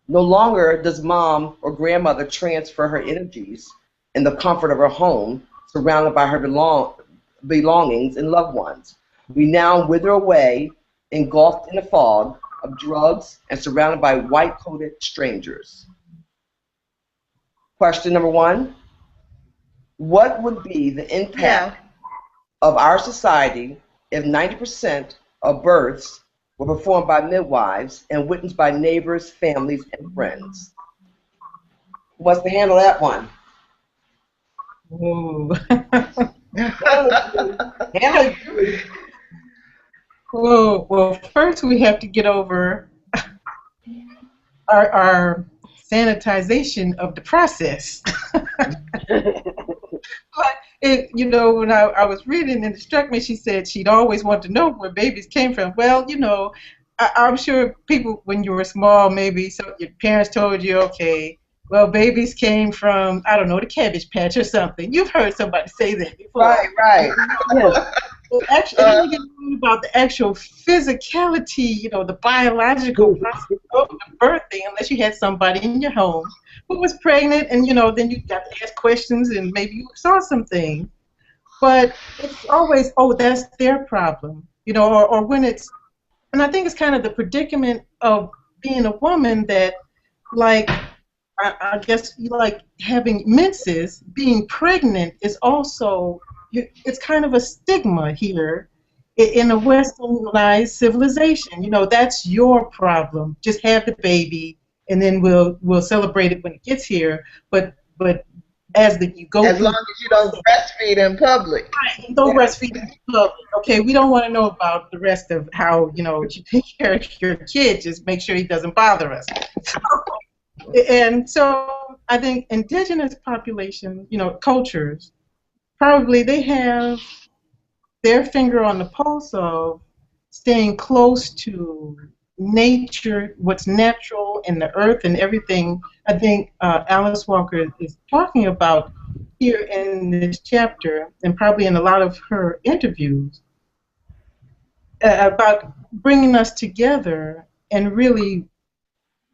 Speaker 3: No longer does mom or grandmother transfer her energies in the comfort of her home, surrounded by her belongings and loved ones. We now wither away, engulfed in a fog of drugs and surrounded by white-coated strangers. Question number 1. What would be the impact of our society if 90% of births were performed by midwives and witnessed by neighbors, families, and friends? Who wants to handle that one?
Speaker 1: Ooh.
Speaker 3: Handle it.
Speaker 1: Well, first we have to get over our sanitization of the process. But when I was reading and it struck me, she said she'd always wanted to know where babies came from. Well, I'm sure people, when you were small, maybe your parents told you, okay, well, babies came from, I don't know, the Cabbage Patch or something. You've heard somebody say that before.
Speaker 3: Right.
Speaker 1: Yes. But actually, then you get about the actual physicality, the biological process of the birthing, unless you had somebody in your home who was pregnant, and then you got to ask questions, and maybe you saw something. But it's always, that's their problem, or when it's, and I think it's kind of the predicament of being a woman that, like, I guess you like having menses, being pregnant is also, it's kind of a stigma here in a westernized civilization. You know, that's your problem. Just have the baby, and then we'll celebrate it when it gets here. But as you go
Speaker 2: As
Speaker 1: through,
Speaker 2: long as you don't breastfeed in public.
Speaker 1: right, don't breastfeed in public. Okay, we don't want to know about the rest of how you take care of your kid. Just make sure he doesn't bother us. And so I think indigenous population, cultures, probably they have their finger on the pulse of staying close to nature, what's natural in the earth and everything. I think Alice Walker is talking about here in this chapter, and probably in a lot of her interviews, about bringing us together and really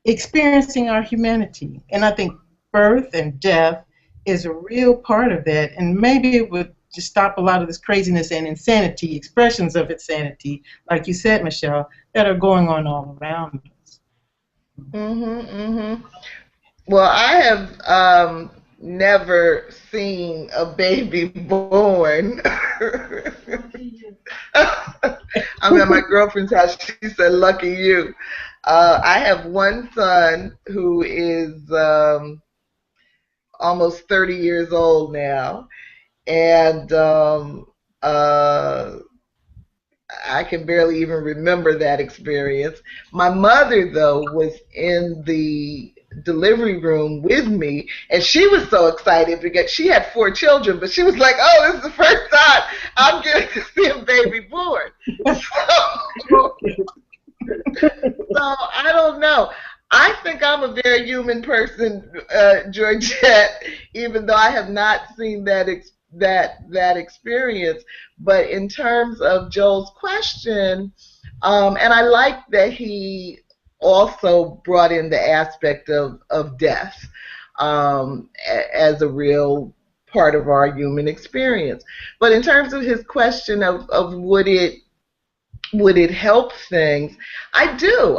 Speaker 1: experiencing our humanity. And I think birth and death is a real part of that. And maybe it would just stop a lot of this craziness and insanity, expressions of insanity, like you said, Michelle, that are going on all around us.
Speaker 2: Well, I have never seen a baby born. I'm at my girlfriend's house. She said, "Lucky you." I have one son who is almost 30 years old now, and I can barely even remember that experience. My mother, though, was in the delivery room with me, and she was so excited because she had 4 children, but she was like, "Oh, this is the first time I'm getting to see a baby born." So I don't know. I think I'm a very human person, Georgette, even though I have not seen that experience. But in terms of Joel's question, and I like that he also brought in the aspect of death as a real part of our human experience. But in terms of his question of would it help things? I do.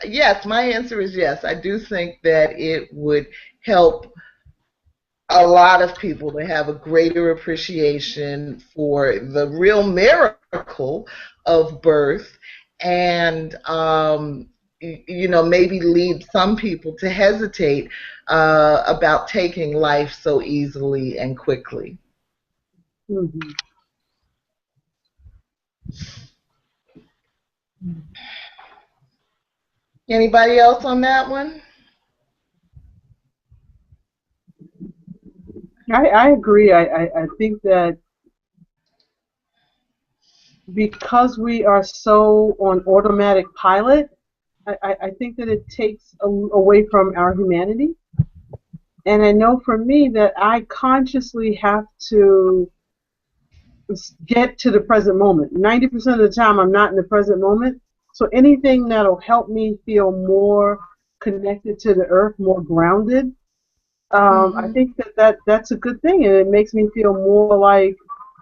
Speaker 2: Yes, my answer is yes. I do think that it would help a lot of people to have a greater appreciation for the real miracle of birth, and maybe lead some people to hesitate about taking life so easily and quickly.
Speaker 5: Mm-hmm.
Speaker 2: Anybody else on that one?
Speaker 5: I agree. I think that because we are so on automatic pilot, I think that it takes away from our humanity. And I know for me that I consciously have to get to the present moment. 90% of the time I'm not in the present moment. So anything that'll help me feel more connected to the earth, more grounded, I think that's a good thing, and it makes me feel more like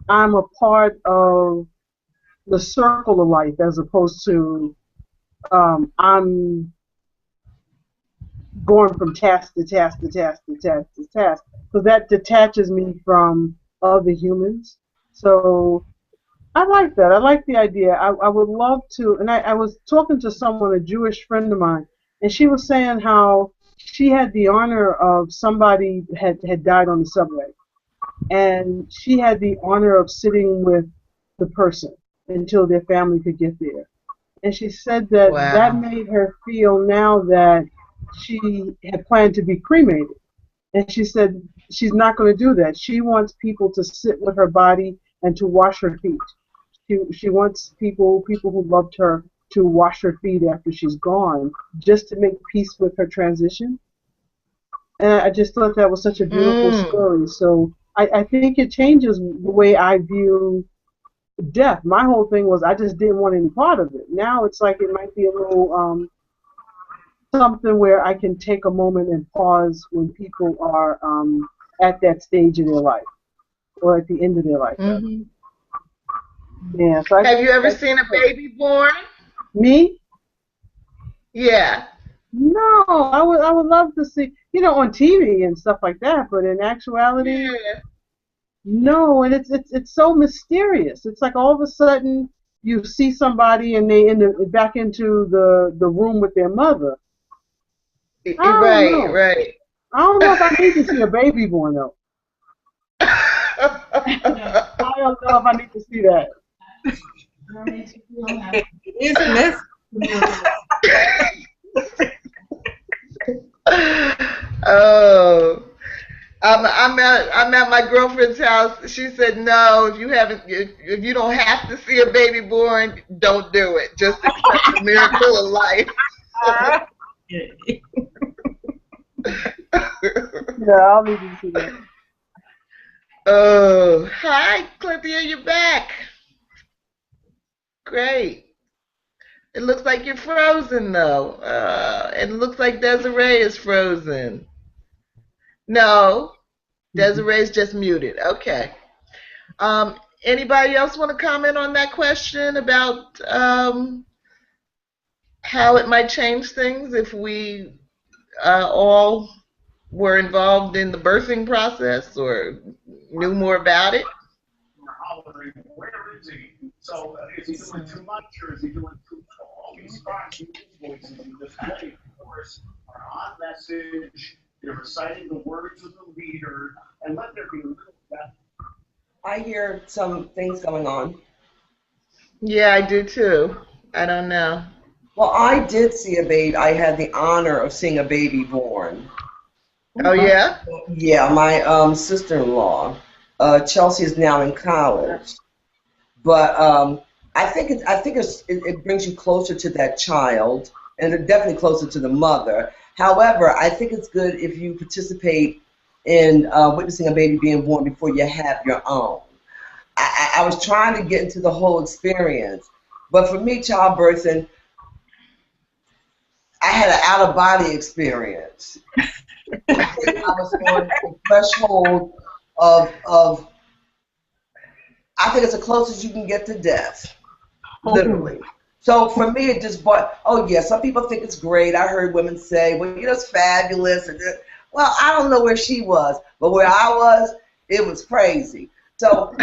Speaker 5: I'm a part of the circle of life as opposed to I'm going from task to task to task to task to task. So that detaches me from other humans. So I like that. I like the idea. I would love to, and I was talking to someone, a Jewish friend of mine, and she was saying how she had the honor of somebody had died on the subway, and she had the honor of sitting with the person until their family could get there. And she said that that made her feel now that she had planned to be cremated. And she said she's not going to do that. She wants people to sit with her body and to wash her feet. She wants people who loved her to wash her feet after she's gone, just to make peace with her transition. And I just thought that was such a beautiful story. So I think it changes the way I view death. My whole thing was I just didn't want any part of it. Now it's like it might be a little something where I can take a moment and pause when people are at that stage in their life or at the end of their life. Yeah. So
Speaker 2: have you ever seen a baby born?
Speaker 5: Me?
Speaker 2: Yeah.
Speaker 5: No, I would love to see, on TV and stuff like that, but in actuality,
Speaker 2: Yeah.
Speaker 5: no, and it's so mysterious. It's like all of a sudden you see somebody and they back into the room with their mother. I don't
Speaker 2: Right,
Speaker 5: know.
Speaker 2: right.
Speaker 5: I don't know if I need to see a baby born though. I don't know if I need to see that.
Speaker 1: It's messy.
Speaker 2: Oh, I'm at my girlfriend's house. She said, "No, if you don't have to see a baby born, don't do it. Just accept the miracle of life."
Speaker 5: Yeah, I'll need to see that.
Speaker 2: Oh, hi, Clynthia, you're back. Great. It looks like you're frozen though, and it looks like Desiree is frozen. No, Desiree's just muted. Okay. Anybody else want to comment on that question about how it might change things if we all were involved in the birthing process or knew more about it?
Speaker 7: Where is he? So is he doing too much or is he doing too little? These voices in this play, of course, are on message. They're reciting the words of the leader, and let there be a little depth.
Speaker 3: I hear some things going on.
Speaker 2: Yeah, I do too. I don't know.
Speaker 3: Well, I did see a baby. I had the honor of seeing a baby born.
Speaker 2: Oh yeah?
Speaker 3: Yeah, my sister-in-law. Chelsea is now in college, but I think it brings you closer to that child, and definitely closer to the mother. However, I think it's good if you participate in witnessing a baby being born before you have your own. I was trying to get into the whole experience, but for me, childbirthing, I had an out-of-body experience. I was on the threshold of I think it's the closest you can get to death, literally. So for me, it just brought, oh yeah, some people think it's great. I heard women say, well, it's fabulous. Well, I don't know where she was, but where I was, it was crazy. So,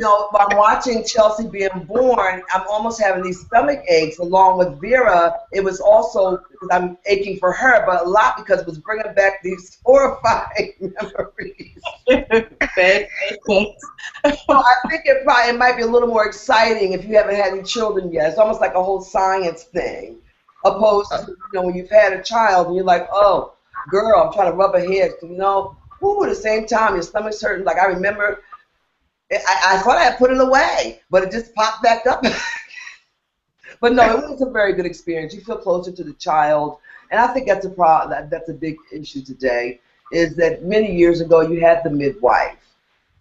Speaker 3: while I'm watching Chelsea being born, I'm almost having these stomach aches along with Vera. It was also because I'm aching for her, but a lot because it was bringing back these horrifying memories. So I think it might be a little more exciting if you haven't had any children yet. It's almost like a whole science thing, opposed to when you've had a child and you're like, oh, girl, I'm trying to rub her head. At the same time your stomach's hurting. Like I remember, I thought I had put it away, but it just popped back up. But no, it was a very good experience. You feel closer to the child, and I think that's a problem. That's a big issue today. Is that many years ago you had the midwife.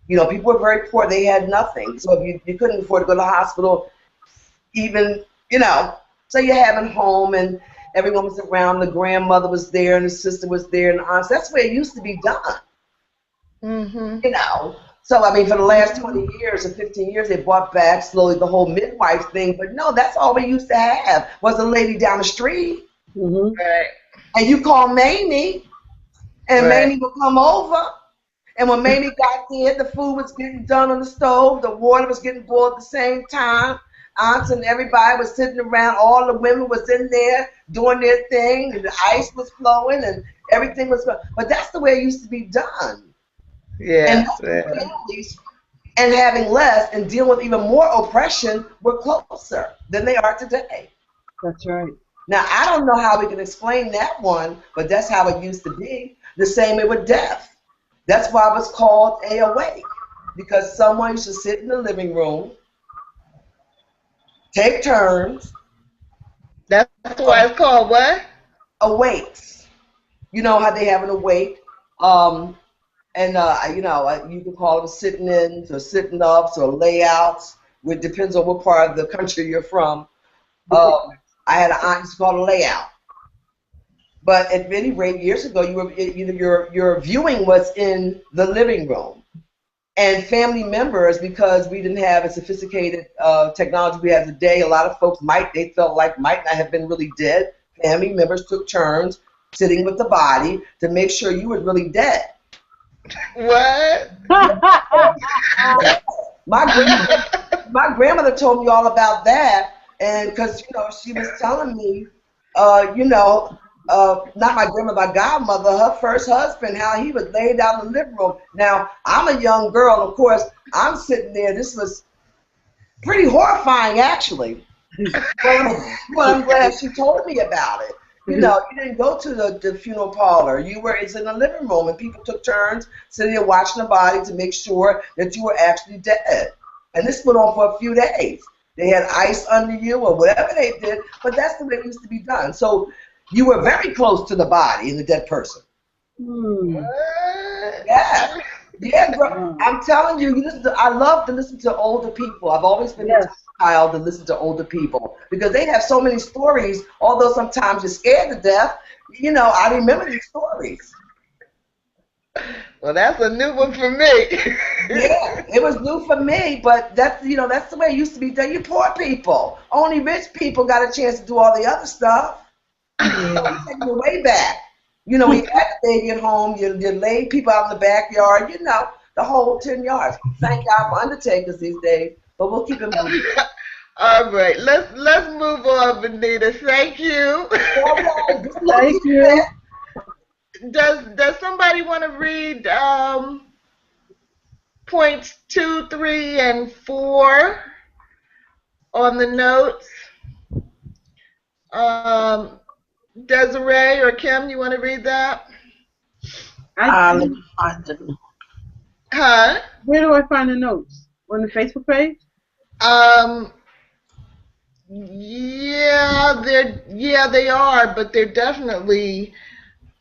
Speaker 3: People were very poor. They had nothing. So if you couldn't afford to go to the hospital, even, so you have them home and everyone was around. The grandmother was there and the sister was there and the aunts. That's the way it used to be done.
Speaker 2: Mm-hmm.
Speaker 3: So, for the last 20 years or 15 years, they brought back slowly the whole midwife thing. But no, that's all we used to have was a lady down the street.
Speaker 5: Mm-hmm.
Speaker 2: Right.
Speaker 3: And you call Mamie, and
Speaker 2: Right.
Speaker 3: Mamie would come over. And when Mamie got there, the food was getting done on the stove. The water was getting boiled at the same time. Aunts and everybody was sitting around. All the women was in there doing their thing. And the ice was flowing and everything was flowing. But that's the way it used to be done.
Speaker 2: Yes.
Speaker 3: And families, and having less and dealing with even more oppression, were closer than they are today.
Speaker 5: That's right.
Speaker 3: Now, I don't know how we can explain that one, but that's how it used to be. The same way with death. That's why it was called a awake, because someone used to sit in the living room, take turns.
Speaker 2: That's why it's called what?
Speaker 3: Awakes. You know how they have an awake, you can call them sitting-ins or sitting-ups or layouts. It depends on what part of the country you're from. I had an aunt who's called a layout. But at any rate, years ago, your viewing was in the living room, and family members, because we didn't have a sophisticated technology we have today. A lot of folks might not have been really dead family members took turns sitting with the body to make sure you were really dead.
Speaker 2: What?
Speaker 3: My grandmother told me all about that, and because she was telling me, not my grandmother, my godmother, her first husband, how he was laid out in the living room. Now I'm a young girl, of course. I'm sitting there. This was pretty horrifying, actually. But I'm glad she told me about it. You didn't go to the funeral parlor. It's in the living room, and people took turns sitting there watching the body to make sure that you were actually dead. And this went on for a few days. They had ice under you or whatever they did, but that's the way it used to be done. So you were very close to the body and the dead person. Yeah. Yeah, bro. I'm telling you, I love to listen to older people. I've always been a child to listen to older people because they have so many stories, although sometimes you're scared to death. I remember these stories.
Speaker 2: Well, that's a new one for me.
Speaker 3: Yeah, it was new for me, but that's the way it used to be done. You poor people. Only rich people got a chance to do all the other stuff. Taking it way back. We had the baby at home, you laid people out in the backyard, the whole 10 yards. Thank God for undertakers these days, but we'll keep it moving.
Speaker 2: All right, let's move on, Venita. Thank you.
Speaker 3: All right,
Speaker 5: Thank you.
Speaker 2: Does somebody want to read points 2, 3, and 4 on the notes? Desiree or Kim, you want to read that?
Speaker 6: Let me find them.
Speaker 2: Huh?
Speaker 5: Where do I find the notes? On the Facebook page?
Speaker 2: Yeah, they are, but they're definitely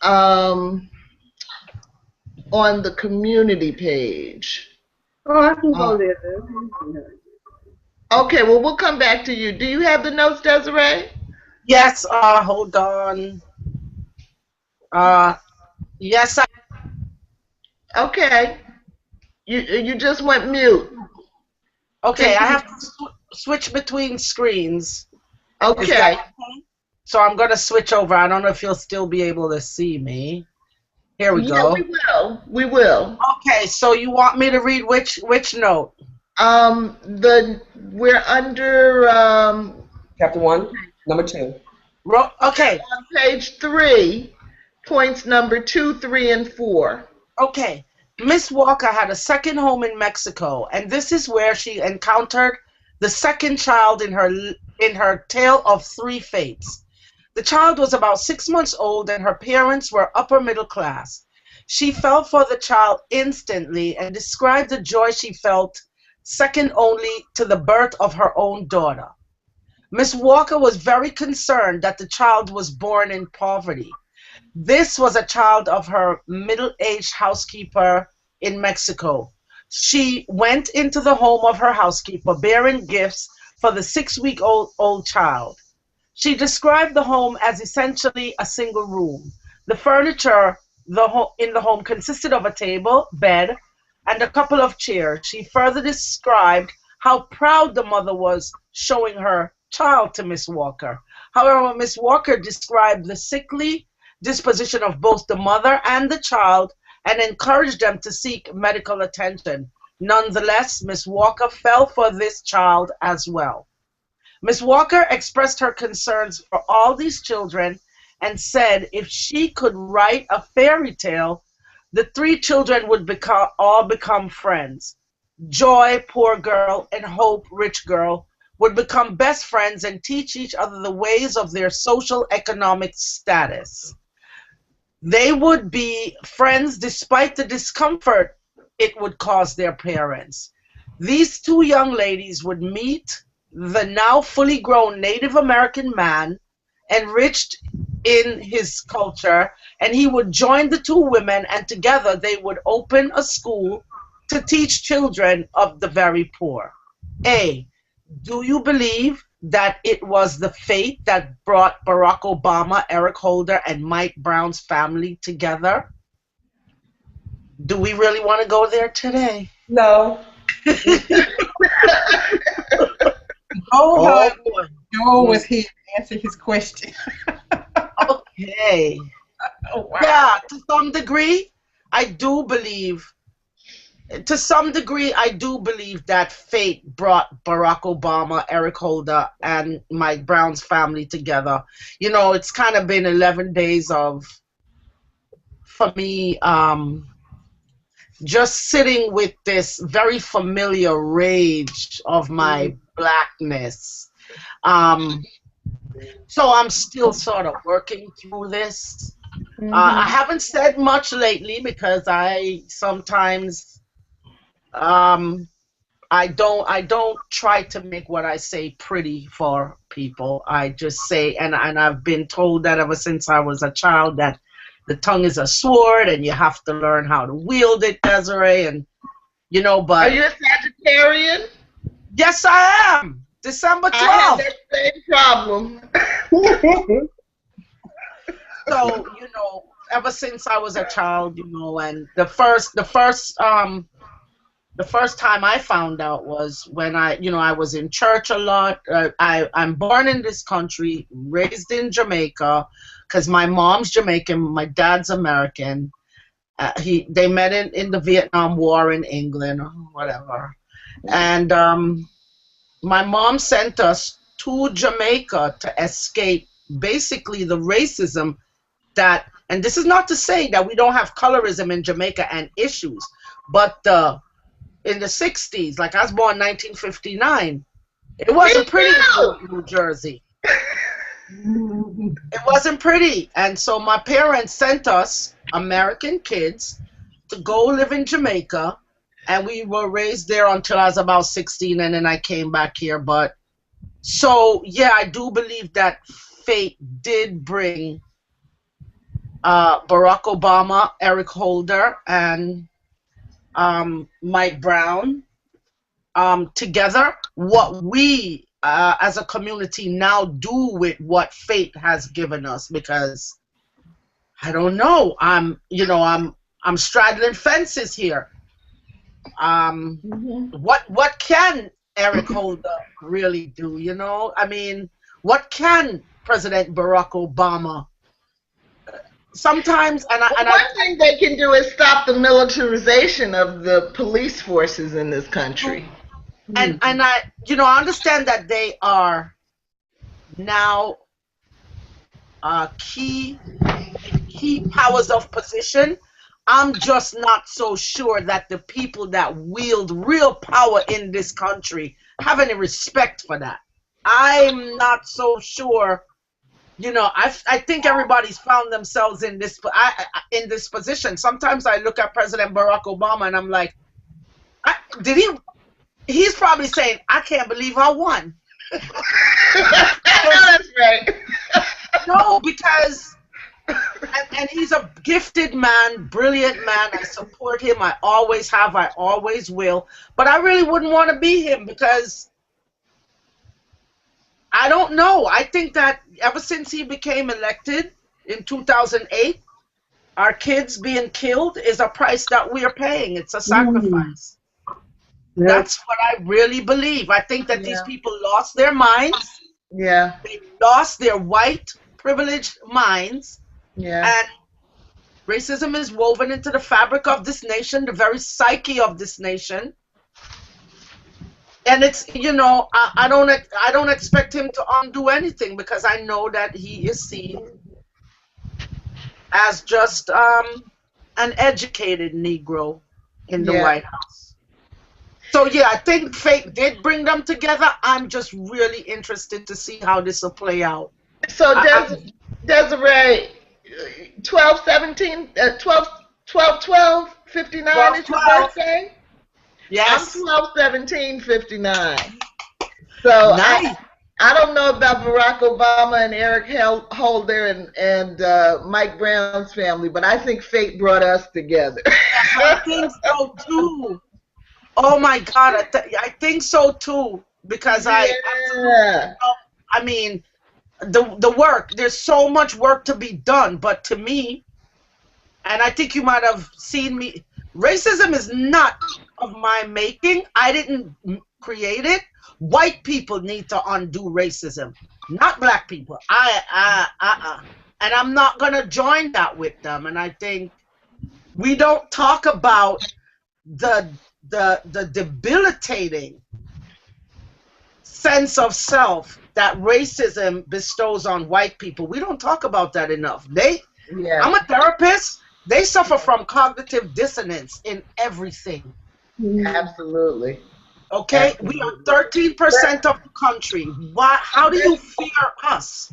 Speaker 2: on the community page.
Speaker 5: Oh, I can go there then.
Speaker 2: Okay, well, we'll come back to you. Do you have the notes, Desiree?
Speaker 6: Yes, hold on. Yes,
Speaker 2: Okay. You just went mute.
Speaker 6: okay, I have to switch between screens.
Speaker 2: Okay.
Speaker 6: So I'm going to switch over. I don't know if you'll still be able to see me. Here we go.
Speaker 2: Yeah, we will. We will.
Speaker 6: Okay, so you want me to read which note?
Speaker 2: We're under
Speaker 3: Chapter 1, number 2.
Speaker 6: Okay.
Speaker 2: On page 3, points number 2, 3, and 4.
Speaker 6: Okay. Miss Walker had a second home in Mexico, and this is where she encountered the second child in her tale of 3 fates. The child was about 6 months old, and her parents were upper middle class. She fell for the child instantly and described the joy she felt, second only to the birth of her own daughter. Miss Walker was very concerned that the child was born in poverty. This was a child of her middle-aged housekeeper in Mexico. She went into the home of her housekeeper bearing gifts for the 6-week-old child. She described the home as essentially a single room. The furniture in the home consisted of a table, bed, and a couple of chairs. She further described how proud the mother was showing her child to Miss Walker. However, Miss Walker described the sickly disposition of both the mother and the child and encouraged them to seek medical attention. Nonetheless, Miss Walker fell for this child as well. Miss Walker expressed her concerns for all these children and said if she could write a fairy tale, the 3 children would all become friends. Joy, poor girl, and Hope, rich girl, would become best friends and teach each other the ways of their social economic status. They would be friends despite the discomfort it would cause their parents. These 2 young ladies would meet the now fully grown Native American man, enriched in his culture, and he would join the 2 women, and together they would open a school to teach children of the very poor. A, do you believe that it was the fate that brought Barack Obama, Eric Holder, and Mike Brown's family together? Do we really want to go there today?
Speaker 3: No.
Speaker 1: Joel was here to answer his question.
Speaker 6: Hey.
Speaker 2: Oh, wow.
Speaker 6: Yeah, to some degree, I do believe. To some degree, I do believe that fate brought Barack Obama, Eric Holder, and Mike Brown's family together. You know, it's kind of been 11 days of, for me, just sitting with this very familiar rage of my blackness. So I'm still sort of working through this. I haven't said much lately because I sometimes I don't try to make what I say pretty for people. I just say, and I've been told that ever since I was a child, that the tongue is a sword and you have to learn how to wield it, Desiree, and you know, but
Speaker 2: Are you a Sagittarian?
Speaker 6: yes I am. December 12th.
Speaker 2: I have that same problem.
Speaker 6: So, you know, ever since I was a child, you know, and the first time I found out was when I was in church a lot. I'm born in this country, raised in Jamaica, because my mom's Jamaican, my dad's American. They met in the Vietnam War in England or whatever, and my mom sent us to Jamaica to escape basically the racism that, and this is not to say that we don't have colorism in Jamaica and issues, but in the 60s, like I was born in 1959, it wasn't pretty in New Jersey. It wasn't pretty. And so my parents sent us, American kids, to go live in Jamaica, and we were raised there until I was about 16, and then I came back here. But so, yeah, I do believe that fate did bring Barack Obama, Eric Holder, and Mike Brown together. What we as a community now do with what fate has given us, because I don't know, I'm straddling fences here. What can Eric Holder really do? You know, I mean, what can President Barack Obama? Sometimes,
Speaker 2: one thing they can do is stop the militarization of the police forces in this country.
Speaker 6: And I understand that they are now key powers of position. I'm just not so sure that the people that wield real power in this country have any respect for that. I'm not so sure. You know, I think everybody's found themselves in this position. Sometimes I look at President Barack Obama and I'm like, he's probably saying, I can't believe I won.
Speaker 2: That's right.
Speaker 6: No, because, and he's a gifted man, brilliant man. I support him. I always have. I always will. But I really wouldn't want to be him because I don't know. I think that ever since he became elected in 2008, our kids being killed is a price that we are paying. It's a sacrifice.
Speaker 5: Yeah.
Speaker 6: That's what I really believe. I think that these people lost their minds.
Speaker 2: Yeah.
Speaker 6: They lost their white privileged minds.
Speaker 2: Yeah.
Speaker 6: And racism is woven into the fabric of this nation, the very psyche of this nation. And it's, you know, I don't expect him to undo anything because I know that he is seen as just an educated Negro in the White House. So yeah, I think fate did bring them together. I'm just really interested to see how this will play out.
Speaker 2: So Desiree, 12/17, 12/12/59 is your birthday?
Speaker 6: Yes.
Speaker 2: I'm 12/17/59. So
Speaker 6: nice.
Speaker 2: I don't know about Barack Obama and Eric Holder and Mike Brown's family, but I think fate brought us together.
Speaker 6: Yes, I think so too. Oh my God, I think so too, because I mean, the work, there's so much work to be done, but to me, and I think you might have seen me, racism is not of my making. I didn't create it. White people need to undo racism, not black people. And and I'm not going to join that with them. And I think we don't talk about the debilitating sense of self that racism bestows on white people. We don't talk about that enough. I'm a therapist. They suffer from cognitive dissonance in everything.
Speaker 2: Absolutely.
Speaker 6: Okay,
Speaker 2: Absolutely.
Speaker 6: we are 13% of the country. Why? How do you fear us?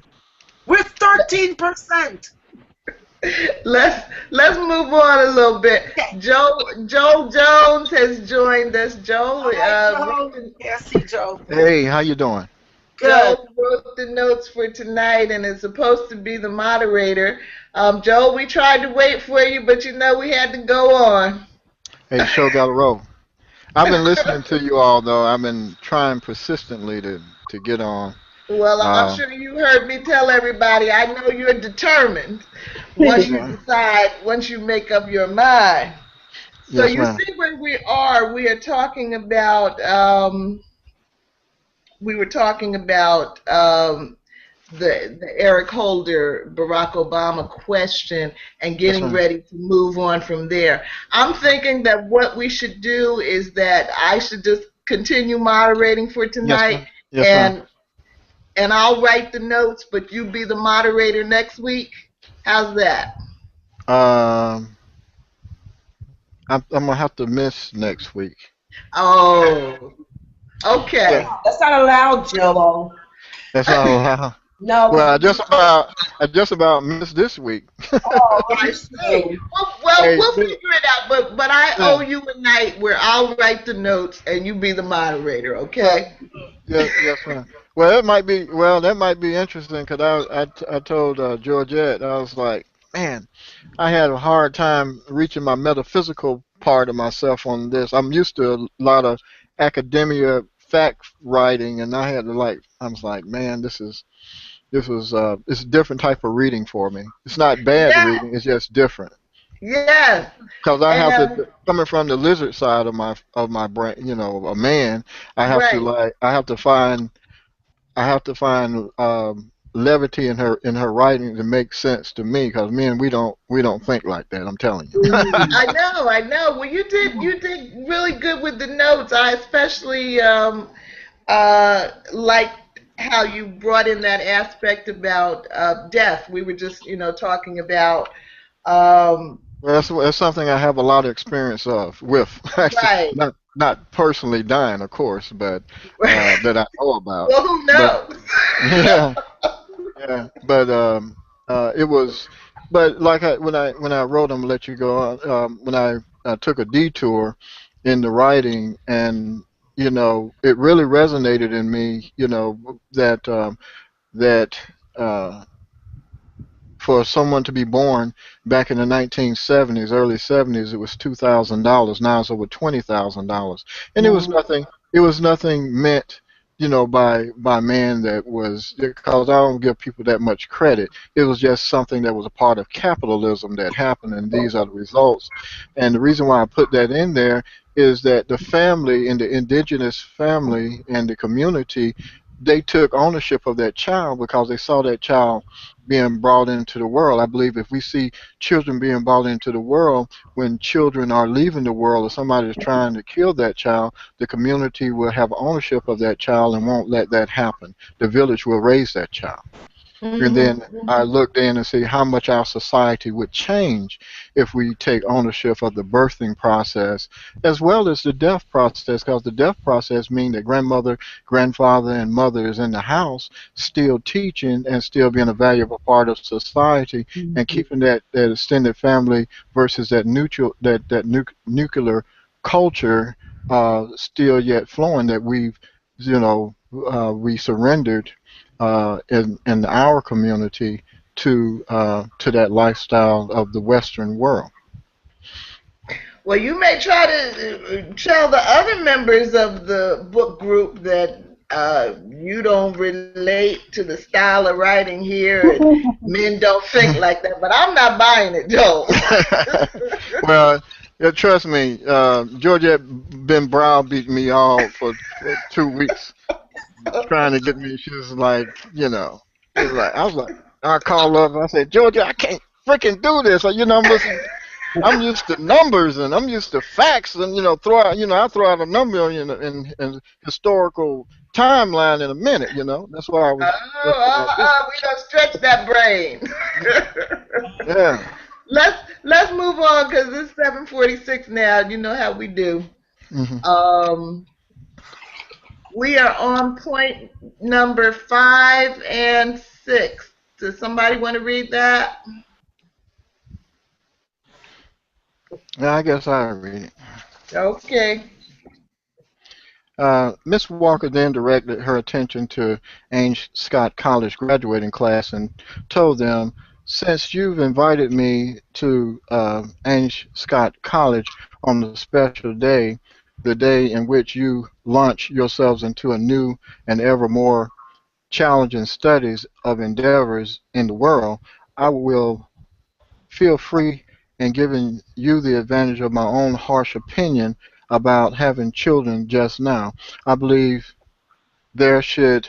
Speaker 6: We're 13%.
Speaker 2: Let's move on a little bit. Joe Jones has joined us. Joe,
Speaker 6: Yeah, see Joe.
Speaker 8: Hey, how you doing?
Speaker 6: Good.
Speaker 2: Joe wrote the notes for tonight and is supposed to be the moderator. Joe, we tried to wait for you, but you know we had to go on.
Speaker 8: Hey, show got to roll. I've been listening to you all though. I've been trying persistently to get on.
Speaker 2: Well, I'm sure you heard me tell everybody. I know you're determined once you decide, once you make up your mind. So
Speaker 8: Yes,
Speaker 2: you
Speaker 8: ma'am.
Speaker 2: see where we are. We are talking about. We were talking about the Eric Holder, Barack Obama question and
Speaker 8: Yes,
Speaker 2: getting
Speaker 8: ma'am.
Speaker 2: ready to move on from there. I'm thinking that what we should do is that I should just continue moderating for
Speaker 8: Yes,
Speaker 2: tonight,
Speaker 8: ma'am. Yes, ma'am.
Speaker 2: and I'll write the notes, but you be the moderator next week. How's that?
Speaker 8: I'm gonna have to miss next week.
Speaker 2: Oh, okay.
Speaker 8: Yeah,
Speaker 3: That's not allowed, Joe.
Speaker 8: that's not allowed.
Speaker 3: No.
Speaker 8: Well, I just about missed this week.
Speaker 3: Oh,
Speaker 2: I
Speaker 3: let
Speaker 2: see.
Speaker 3: me
Speaker 2: Well,
Speaker 8: Hey,
Speaker 2: we'll figure it out. But I
Speaker 8: yeah,
Speaker 2: owe you a night where I'll write the notes and you be the moderator. Okay?
Speaker 8: yes, ma'am. Well, that might be interesting because I told Georgette, I was like, man, I had a hard time reaching my metaphysical part of myself on this. I'm used to a lot of academia fact writing, and I was like, man, it's a different type of reading for me. It's not bad
Speaker 2: Yeah.
Speaker 8: reading, it's just different.
Speaker 2: Yes.
Speaker 8: Because I
Speaker 2: And
Speaker 8: have to, coming from the lizard side of my brain, a man,
Speaker 2: right.
Speaker 8: I have to find levity in her writing to make sense to me. Because men, we don't think like that. I'm telling you.
Speaker 2: I know. Well, you did really good with the notes. I especially liked how you brought in that aspect about death. We were just, talking about.
Speaker 8: Well, that's something I have a lot of experience with. Actually,
Speaker 2: Right.
Speaker 8: not personally dying, of course, but that I know about.
Speaker 2: Well, who
Speaker 8: But
Speaker 2: knows?
Speaker 8: yeah, yeah. But it was. But like when I wrote them, let you go. When I took a detour in the writing, and it really resonated in me. That. Uh, for someone to be born back in the 1970s, early 70s, it was $2,000. Now it's over $20,000, and it was nothing. It was nothing meant, by man that was because I don't give people that much credit. It was just something that was a part of capitalism that happened, and these are the results. And the reason why I put that in there is that the family and the indigenous family and the community, they took ownership of that child because they saw that child being brought into the world. I believe if we see children being brought into the world, when children are leaving the world or somebody is trying to kill that child, the community will have ownership of that child and won't let that happen. The village will raise that child. And then I looked in and see how much our society would change if we take ownership of the birthing process as well as the death process, because the death process means that grandmother, grandfather, and mother is in the house still teaching and still being a valuable part of society and keeping that extended family versus that nuclear culture still yet flowing that we surrendered in our community to that lifestyle of the Western world.
Speaker 2: Well, you may try to tell the other members of the book group that you don't relate to the style of writing here, and men don't think like that. But I'm not buying it, Joe.
Speaker 8: Well, trust me, Georgette been browbeating me all for 2 weeks, trying to get me. She was like, it was like I was like, I call up. I say, Georgia, I can't freaking do this. You know, I'm used to numbers and I'm used to facts, and I throw out a number in historical timeline in a minute. That's why I was.
Speaker 2: We don't stretch that brain.
Speaker 8: Yeah.
Speaker 2: Let's move on because it's 7:46 now. You know how we do.
Speaker 8: Hmm.
Speaker 2: We are on point number 5 and 6. Does somebody want to read that?
Speaker 8: Yeah, I guess I read it.
Speaker 2: Okay.
Speaker 8: Miss Walker then directed her attention to Ames Scott College graduating class and told them, since you've invited me to Ames Scott College on the special day, the day in which you launch yourselves into a new and ever more challenging studies of endeavors in the world, I will feel free in giving you the advantage of my own harsh opinion about having children just now. I believe there should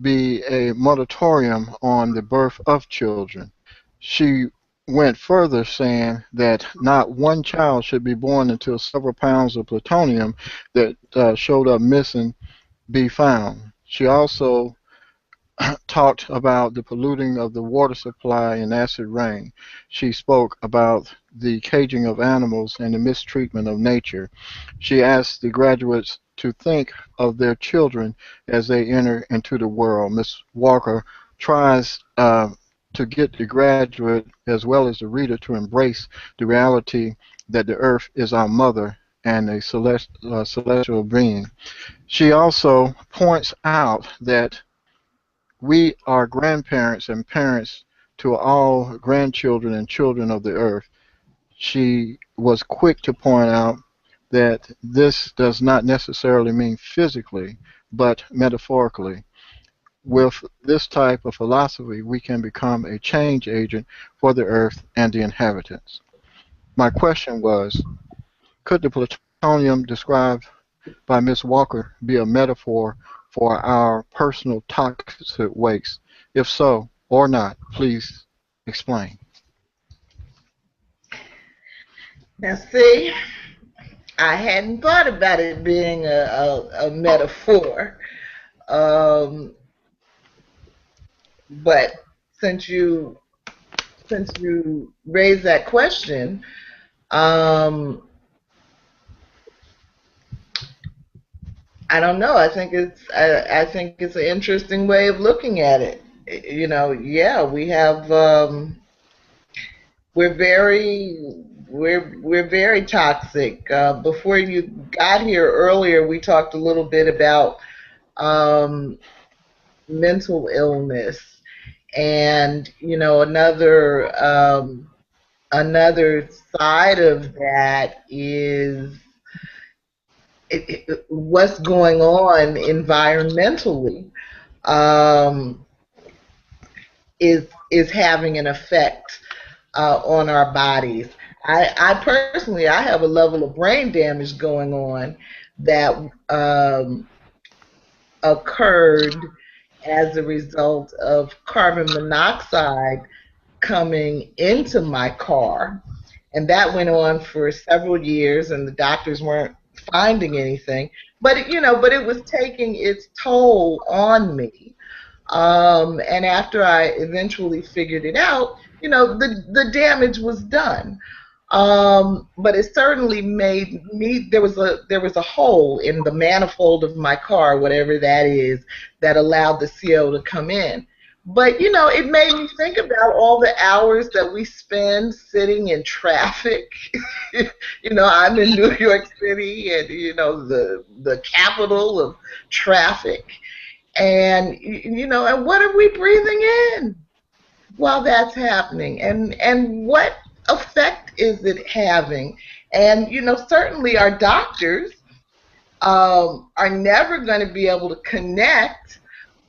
Speaker 8: be a moratorium on the birth of children. She went further, saying that not one child should be born until several pounds of plutonium that showed up missing be found. She also talked about the polluting of the water supply and acid rain. She spoke about the caging of animals and the mistreatment of nature. She asked the graduates to think of their children as they enter into the world. Ms. Walker tries to get the graduate as well as the reader to embrace the reality that the earth is our mother and a celestial being. She also points out that we are grandparents and parents to all grandchildren and children of the earth. She was quick to point out that this does not necessarily mean physically, but metaphorically. With this type of philosophy, we can become a change agent for the earth and the inhabitants. My question was, could the plutonium described by Ms. Walker be a metaphor for our personal toxic waste? If so, or not, please explain.
Speaker 2: Now, see, I hadn't thought about it being a metaphor. Um, but since you raised that question, um, I don't know. I think it's an interesting way of looking at it. Yeah, we have we're very toxic. Before you got here earlier, we talked a little bit about um, mental illness, and another side of that is what's going on environmentally um, is having an effect on our bodies. I personally, I have a level of brain damage going on that occurred as a result of carbon monoxide coming into my car. And that went on for several years, and the doctors weren't finding anything. But it was taking its toll on me. And after I eventually figured it out, the damage was done. But it certainly made me, there was a hole in the manifold of my car, whatever that is, that allowed the CO to come in. But it made me think about all the hours that we spend sitting in traffic. I'm in New York City, and the capital of traffic. And and what are we breathing in while that's happening? And what effect is it having? And certainly our doctors are never going to be able to connect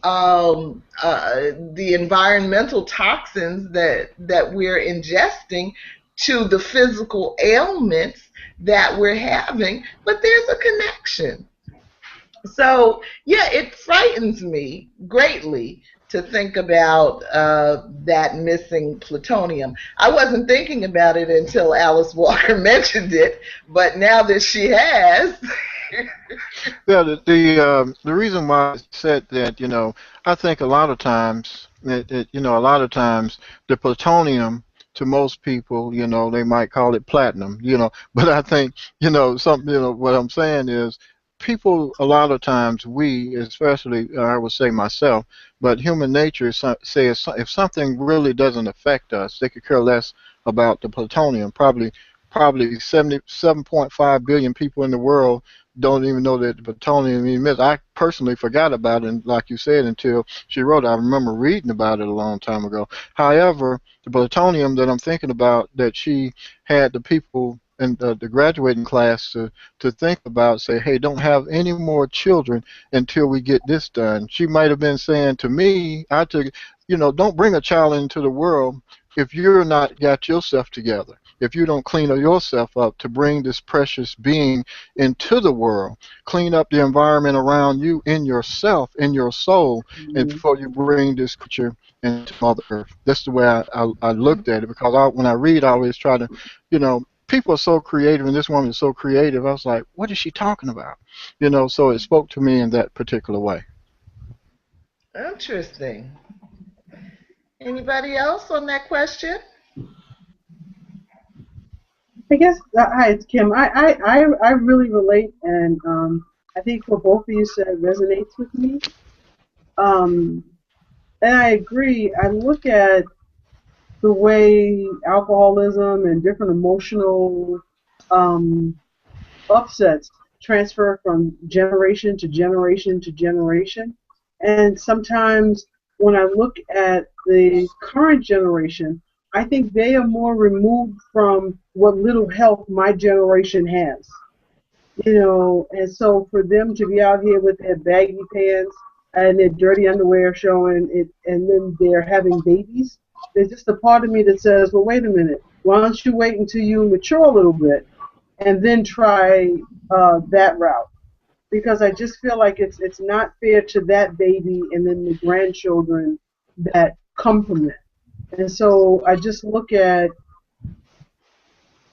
Speaker 2: the environmental toxins that we're ingesting to the physical ailments that we're having, but there's a connection. So yeah, it frightens me greatly to think about that missing plutonium. I wasn't thinking about it until Alice Walker mentioned it, but now that she has.
Speaker 8: Yeah, the reason why I said that, I think a lot of times, a lot of times the plutonium to most people, they might call it platinum, but I think, what I'm saying is people a lot of times we, especially I would say myself, but human nature says if something really doesn't affect us, they could care less about the plutonium. Probably 77.5 billion people in the world don't even know that the plutonium emits. I personally forgot about it, and like you said, until she wrote it. I remember reading about it a long time ago. However, the plutonium that I'm thinking about that she had the people in the graduating class to think about, say, hey, don't have any more children until we get this done. She might have been saying to me, don't bring a child into the world if you're not got yourself together, if you don't clean yourself up to bring this precious being into the world, clean up the environment around you, in yourself, in your soul, and before you bring this creature into Mother Earth. That's the way I looked at it, because when I read, I always try to, people are so creative, and this woman is so creative. I was like, what is she talking about? So it spoke to me in that particular way.
Speaker 2: Interesting. Anybody else on that question?
Speaker 5: I guess, hi, it's Kim. I really relate, and I think what both of you said resonates with me. And I agree. I look at the way alcoholism and different emotional upsets transfer from generation to generation to generation. And sometimes when I look at the current generation, I think they are more removed from what little health my generation has. And so for them to be out here with their baggy pants and their dirty underwear showing it, and then they're having babies, there's just a part of me that says, well, wait a minute, why don't you wait until you mature a little bit and then try that route? Because I just feel like it's not fair to that baby and then the grandchildren that come from it. And so I just look at,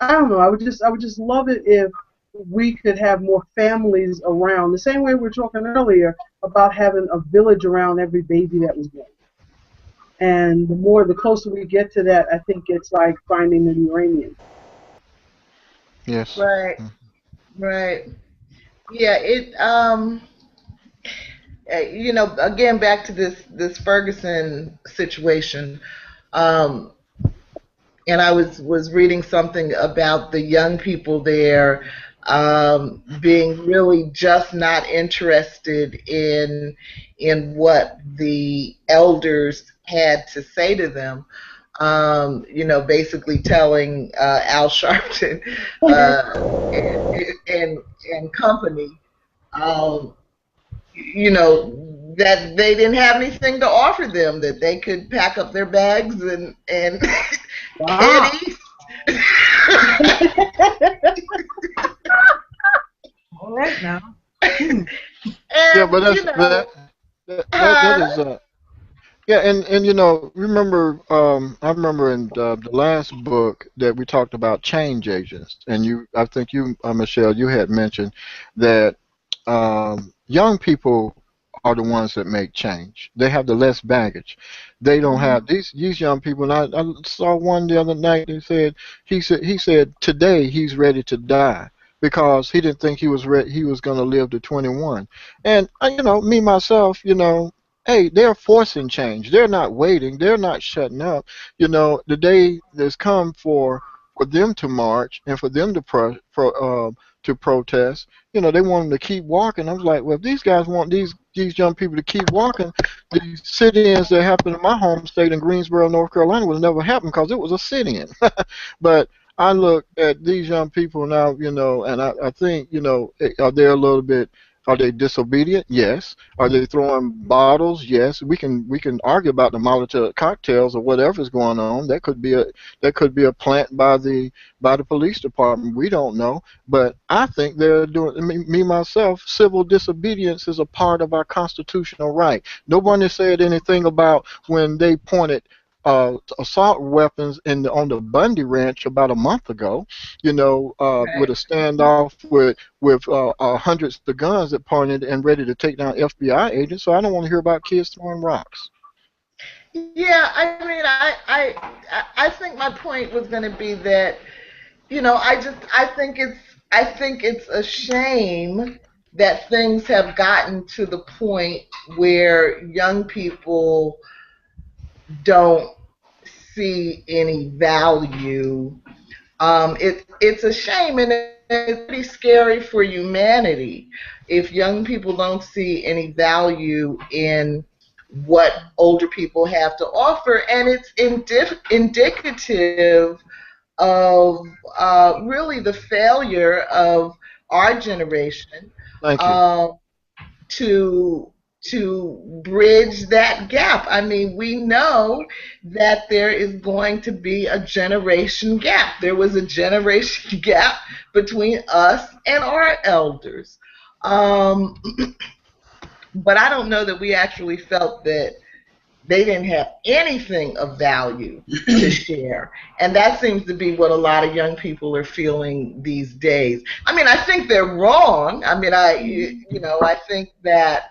Speaker 5: I don't know, I would just love it if we could have more families around, the same way we were talking earlier about having a village around every baby that was born. And the closer we get to that, I think it's like finding the uranium.
Speaker 8: Yes.
Speaker 2: Right. Right. Yeah, again, back to this Ferguson situation, and I was reading something about the young people there being really just not interested in what the elders had to say to them. Basically telling Al Sharpton and company, that they didn't have anything to offer them, that they could pack up their bags and head east.
Speaker 1: All right now.
Speaker 2: And,
Speaker 8: yeah, but that is yeah, and remember, I remember in the last book that we talked about change agents, and I think you, Michelle, you had mentioned that young people are the ones that make change. They have the less baggage. They don't have these young people. And I saw one the other night. He said today he's ready to die because he didn't think he was going to live to 21. And me myself, hey, they're forcing change. They're not waiting. They're not shutting up. The day has come for them to march and for them to protest. They want them to keep walking. I was like, well, if these guys want these young people to keep walking, the sit-ins that happened in my home state in Greensboro, North Carolina, would never happen because it was a sit-in. But I look at these young people now, and I think, are they a little bit Are they disobedient? Yes. Are they throwing bottles? Yes. We can argue about the Molotov cocktails or whatever's going on. That could be a plant by the police department. We don't know. But I think they're doing me myself. Civil disobedience is a part of our constitutional right. Nobody said anything about when they pointed assault weapons on the Bundy Ranch about a month ago. With a standoff with hundreds of guns that pointed and ready to take down FBI agents. So I don't want to hear about kids throwing rocks.
Speaker 2: Yeah, I mean, I think my point was going to be that, I think it's a shame that things have gotten to the point where young people don't see any value. It's a shame, and it's pretty scary for humanity if young people don't see any value in what older people have to offer, and it's indicative of really the failure of our generation
Speaker 8: Thank you.
Speaker 2: to bridge that gap. I mean, we know that there is going to be a generation gap. There was a generation gap between us and our elders. Um, but I don't know that we actually felt that they didn't have anything of value to share. And that seems to be what a lot of young people are feeling these days. I mean, I think they're wrong. I mean, I think that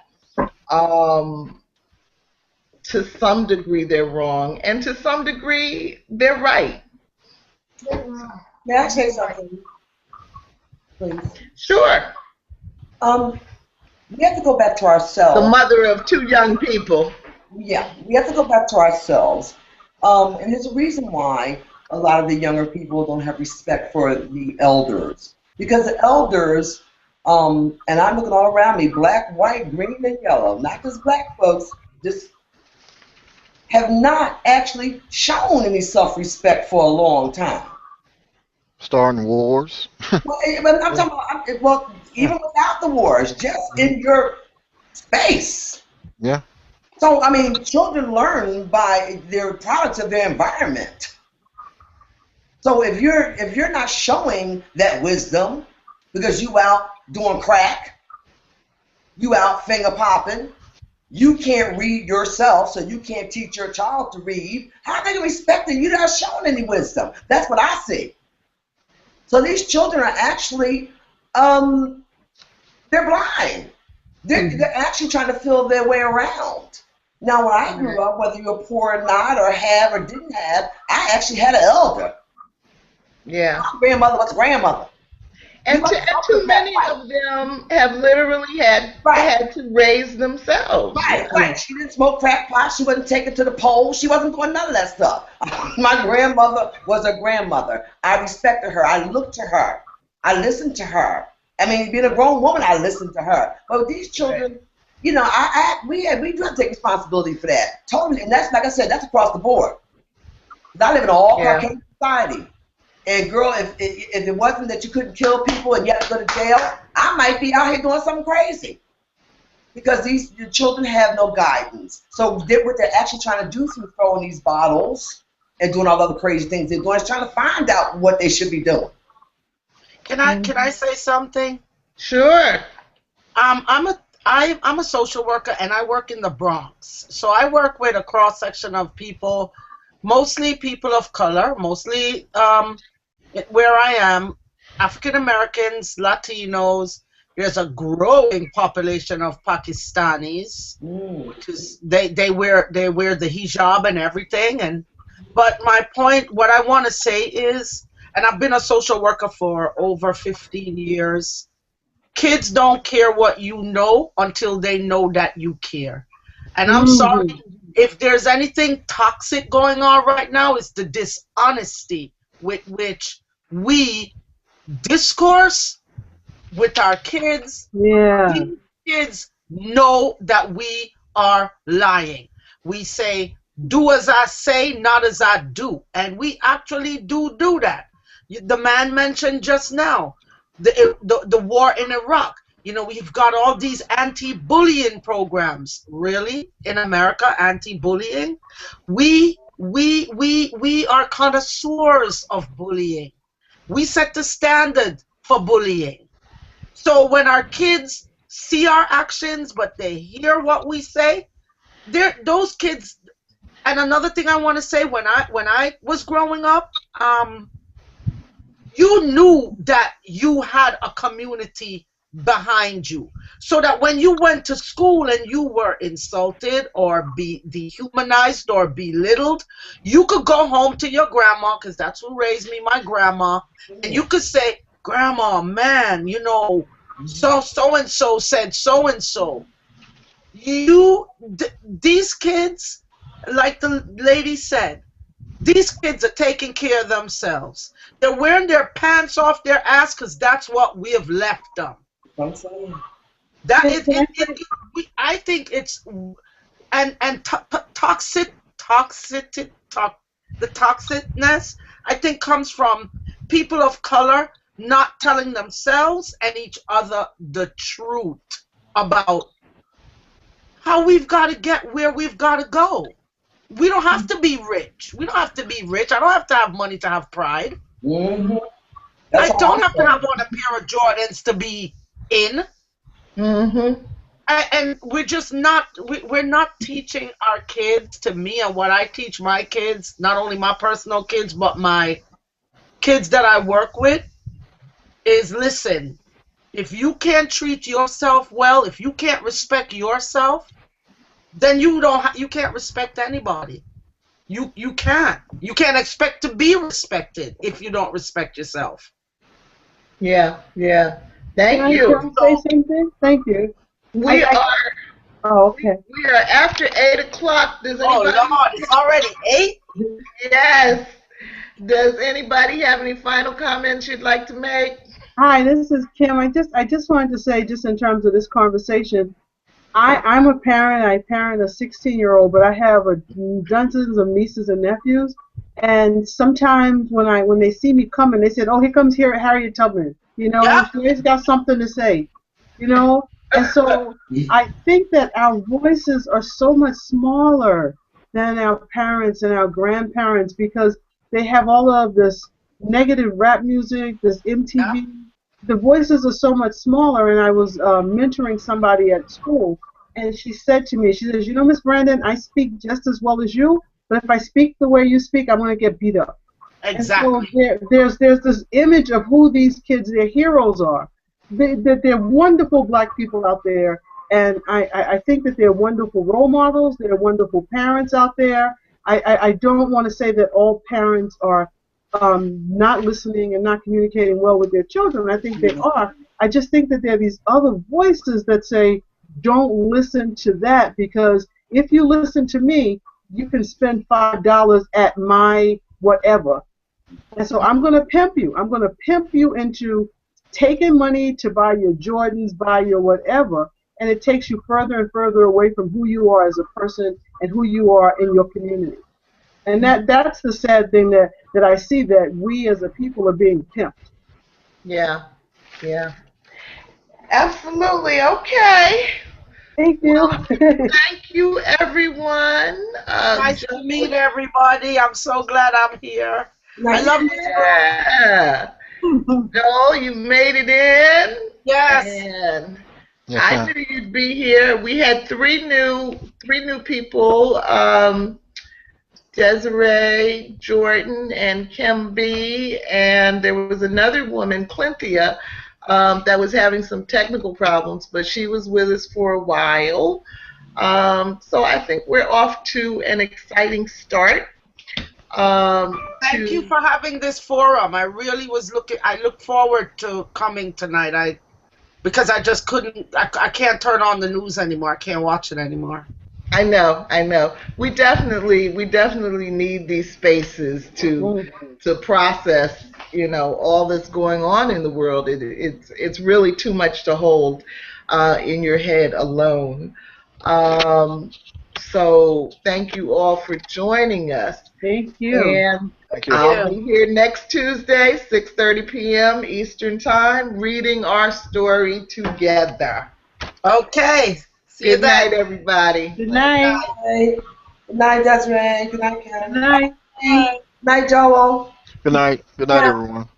Speaker 2: to some degree they're wrong, and to some degree they're right.
Speaker 3: May I say something, please?
Speaker 2: Sure.
Speaker 3: We have to go back to ourselves.
Speaker 2: The mother of two young people.
Speaker 3: Yeah, we have to go back to ourselves. And there's a reason why a lot of the younger people don't have respect for the elders. Because the elders, and I'm looking all around me, black, white, green, and yellow, not just black folks, just have not actually shown any self-respect for a long time.
Speaker 8: Starting wars.
Speaker 3: Well, I'm talking about, even without the wars, just in your space.
Speaker 8: Yeah.
Speaker 3: So, I mean, children learn by their products of their environment. So if you're not showing that wisdom because you out doing crack, you out finger popping, you can't read yourself, so you can't teach your child to read, how are they going to respect you? You're not showing any wisdom. That's what I see. So these children are actually, they're blind. They're actually trying to feel their way around. Now, when I grew up, whether you're poor or not, or have or didn't have, I actually had an elder.
Speaker 2: Yeah.
Speaker 3: My grandmother was a grandmother.
Speaker 2: And too many of them have literally had to raise themselves.
Speaker 3: Right. She didn't smoke crack pot. She wasn't taken to the polls. She wasn't doing none of that stuff. My grandmother was a grandmother. I respected her. I looked to her. I listened to her. I mean, being a grown woman, I listened to her. But these children, we do have to take responsibility for that. Totally, and that's, like I said, that's across the board. I live in an all-Caucasian society. And girl, if it wasn't that you couldn't kill people and you had to go to jail, I might be out here doing something crazy. Because the children have no guidance. So what they're actually trying to do through throwing these bottles and doing all other crazy things they're doing is trying to find out what they should be doing.
Speaker 6: Can I say something?
Speaker 2: Sure.
Speaker 6: I'm a social worker, and I work in the Bronx. So I work with a cross section of people, mostly people of color, mostly where I am, African Americans, Latinos. There's a growing population of Pakistanis, because they wear the hijab and everything. But my point, what I want to say is, and I've been a social worker for over 15 years. Kids don't care what you know until they know that you care. And I'm sorry, if there's anything toxic going on right now, it's the dishonesty with which we discourse with our kids.
Speaker 5: Yeah.
Speaker 6: These kids know that we are lying. We say, do as I say, not as I do. And we actually do that. The man mentioned just now, the war in Iraq. You know, we've got all these anti-bullying programs. Really, in America, anti-bullying. We are connoisseurs of bullying. We set the standard for bullying. So when our kids see our actions, but they hear what we say, those kids. And another thing I want to say, when I was growing up, you knew that you had a community behind you, so that when you went to school and you were insulted or be dehumanized or belittled, you could go home to your grandma, because that's who raised me, my grandma, and you could say, "Grandma, man, you know, so and so said so and so." These kids, like the lady said, these kids are taking care of themselves. They're wearing their pants off their ass because that's what we have left them.
Speaker 3: I'm saying.
Speaker 6: I think it's the toxicness, I think, comes from people of color not telling themselves and each other the truth about how we've got to get where we've got to go. We don't have to be rich. We don't have to be rich. I don't have to have money to have pride.
Speaker 3: Mm-hmm.
Speaker 6: I don't have to have on a pair of Jordans to be in.
Speaker 2: Mm-hmm.
Speaker 6: And we're just not, we're not teaching our kids, to me, and what I teach my kids, not only my personal kids, but my kids that I work with, is listen, if you can't treat yourself well, if you can't respect yourself, then you can't respect anybody. You can't. You can't expect to be respected if you don't respect yourself.
Speaker 2: Yeah, yeah. Thank you.
Speaker 5: Can I say something? Thank you.
Speaker 2: We are.
Speaker 5: Oh, okay.
Speaker 2: We are after 8 o'clock. Does anybody?
Speaker 6: Oh Lord, it's already 8?
Speaker 2: Yes. Does anybody have any final comments you'd like to make?
Speaker 5: Hi, this is Kim. I just wanted to say, just in terms of this conversation, I'm a parent. I parent a 16-year-old, but I have dozens of nieces and nephews. And sometimes when they see me coming, they said, "Oh, here comes Harriet Tubman." You know,
Speaker 6: Yeah.
Speaker 5: she always got something to say. You know, and so I think that our voices are so much smaller than our parents and our grandparents, because they have all of this negative rap music, this MTV.
Speaker 6: Yeah.
Speaker 5: The voices are so much smaller. And I was mentoring somebody at school, and she said to me, she says, "You know, Miss Brandon, I speak just as well as you, but if I speak the way you speak, I'm going to get beat up."
Speaker 6: Exactly.
Speaker 5: And so there's this image of who these kids, their heroes are. They're wonderful black people out there, and I think that they're wonderful role models. They're wonderful parents out there. I don't want to say that all parents are not listening and not communicating well with their children. I think they are. I just think that there are these other voices that say, don't listen to that, because if you listen to me, you can spend $5 at my whatever. And so I'm going to pimp you. I'm going to pimp you into taking money to buy your Jordans, buy your whatever, and it takes you further and further away from who you are as a person and who you are in your community. And that's the sad thing that I see, that we as a people are being pimped.
Speaker 2: Yeah, yeah. Absolutely. Okay.
Speaker 5: Thank you.
Speaker 2: Well, thank you, everyone.
Speaker 6: Nice to meet everybody. I'm so glad I'm here. I love you.
Speaker 2: Yeah. Joel, you made it in.
Speaker 6: Yes.
Speaker 2: And
Speaker 8: Yes,
Speaker 2: I
Speaker 8: ma'am.
Speaker 2: knew you'd be here. We had three new people. Desiree, Jordan, and Kim B. And there was another woman, Clynthia, that was having some technical problems, but she was with us for a while. So I think we're off to an exciting start.
Speaker 6: Thank you for having this forum. I really was I look forward to coming tonight. Because I just couldn't, I can't turn on the news anymore. I can't watch it anymore.
Speaker 2: I know. We definitely need these spaces to process, all that's going on in the world. It's really too much to hold in your head alone. So thank you all for joining us.
Speaker 5: Thank you.
Speaker 2: And
Speaker 8: Thank you.
Speaker 2: I'll be here next Tuesday, 6:30 p.m. Eastern Time, reading our story together.
Speaker 6: Okay. See you
Speaker 2: Good night,
Speaker 6: then.
Speaker 2: everybody.
Speaker 5: Good night.
Speaker 3: Good night, Desiree. Good night,
Speaker 5: Good
Speaker 3: Ken.
Speaker 5: night.
Speaker 3: Good night, Joel.
Speaker 8: Good night. Good night, everyone.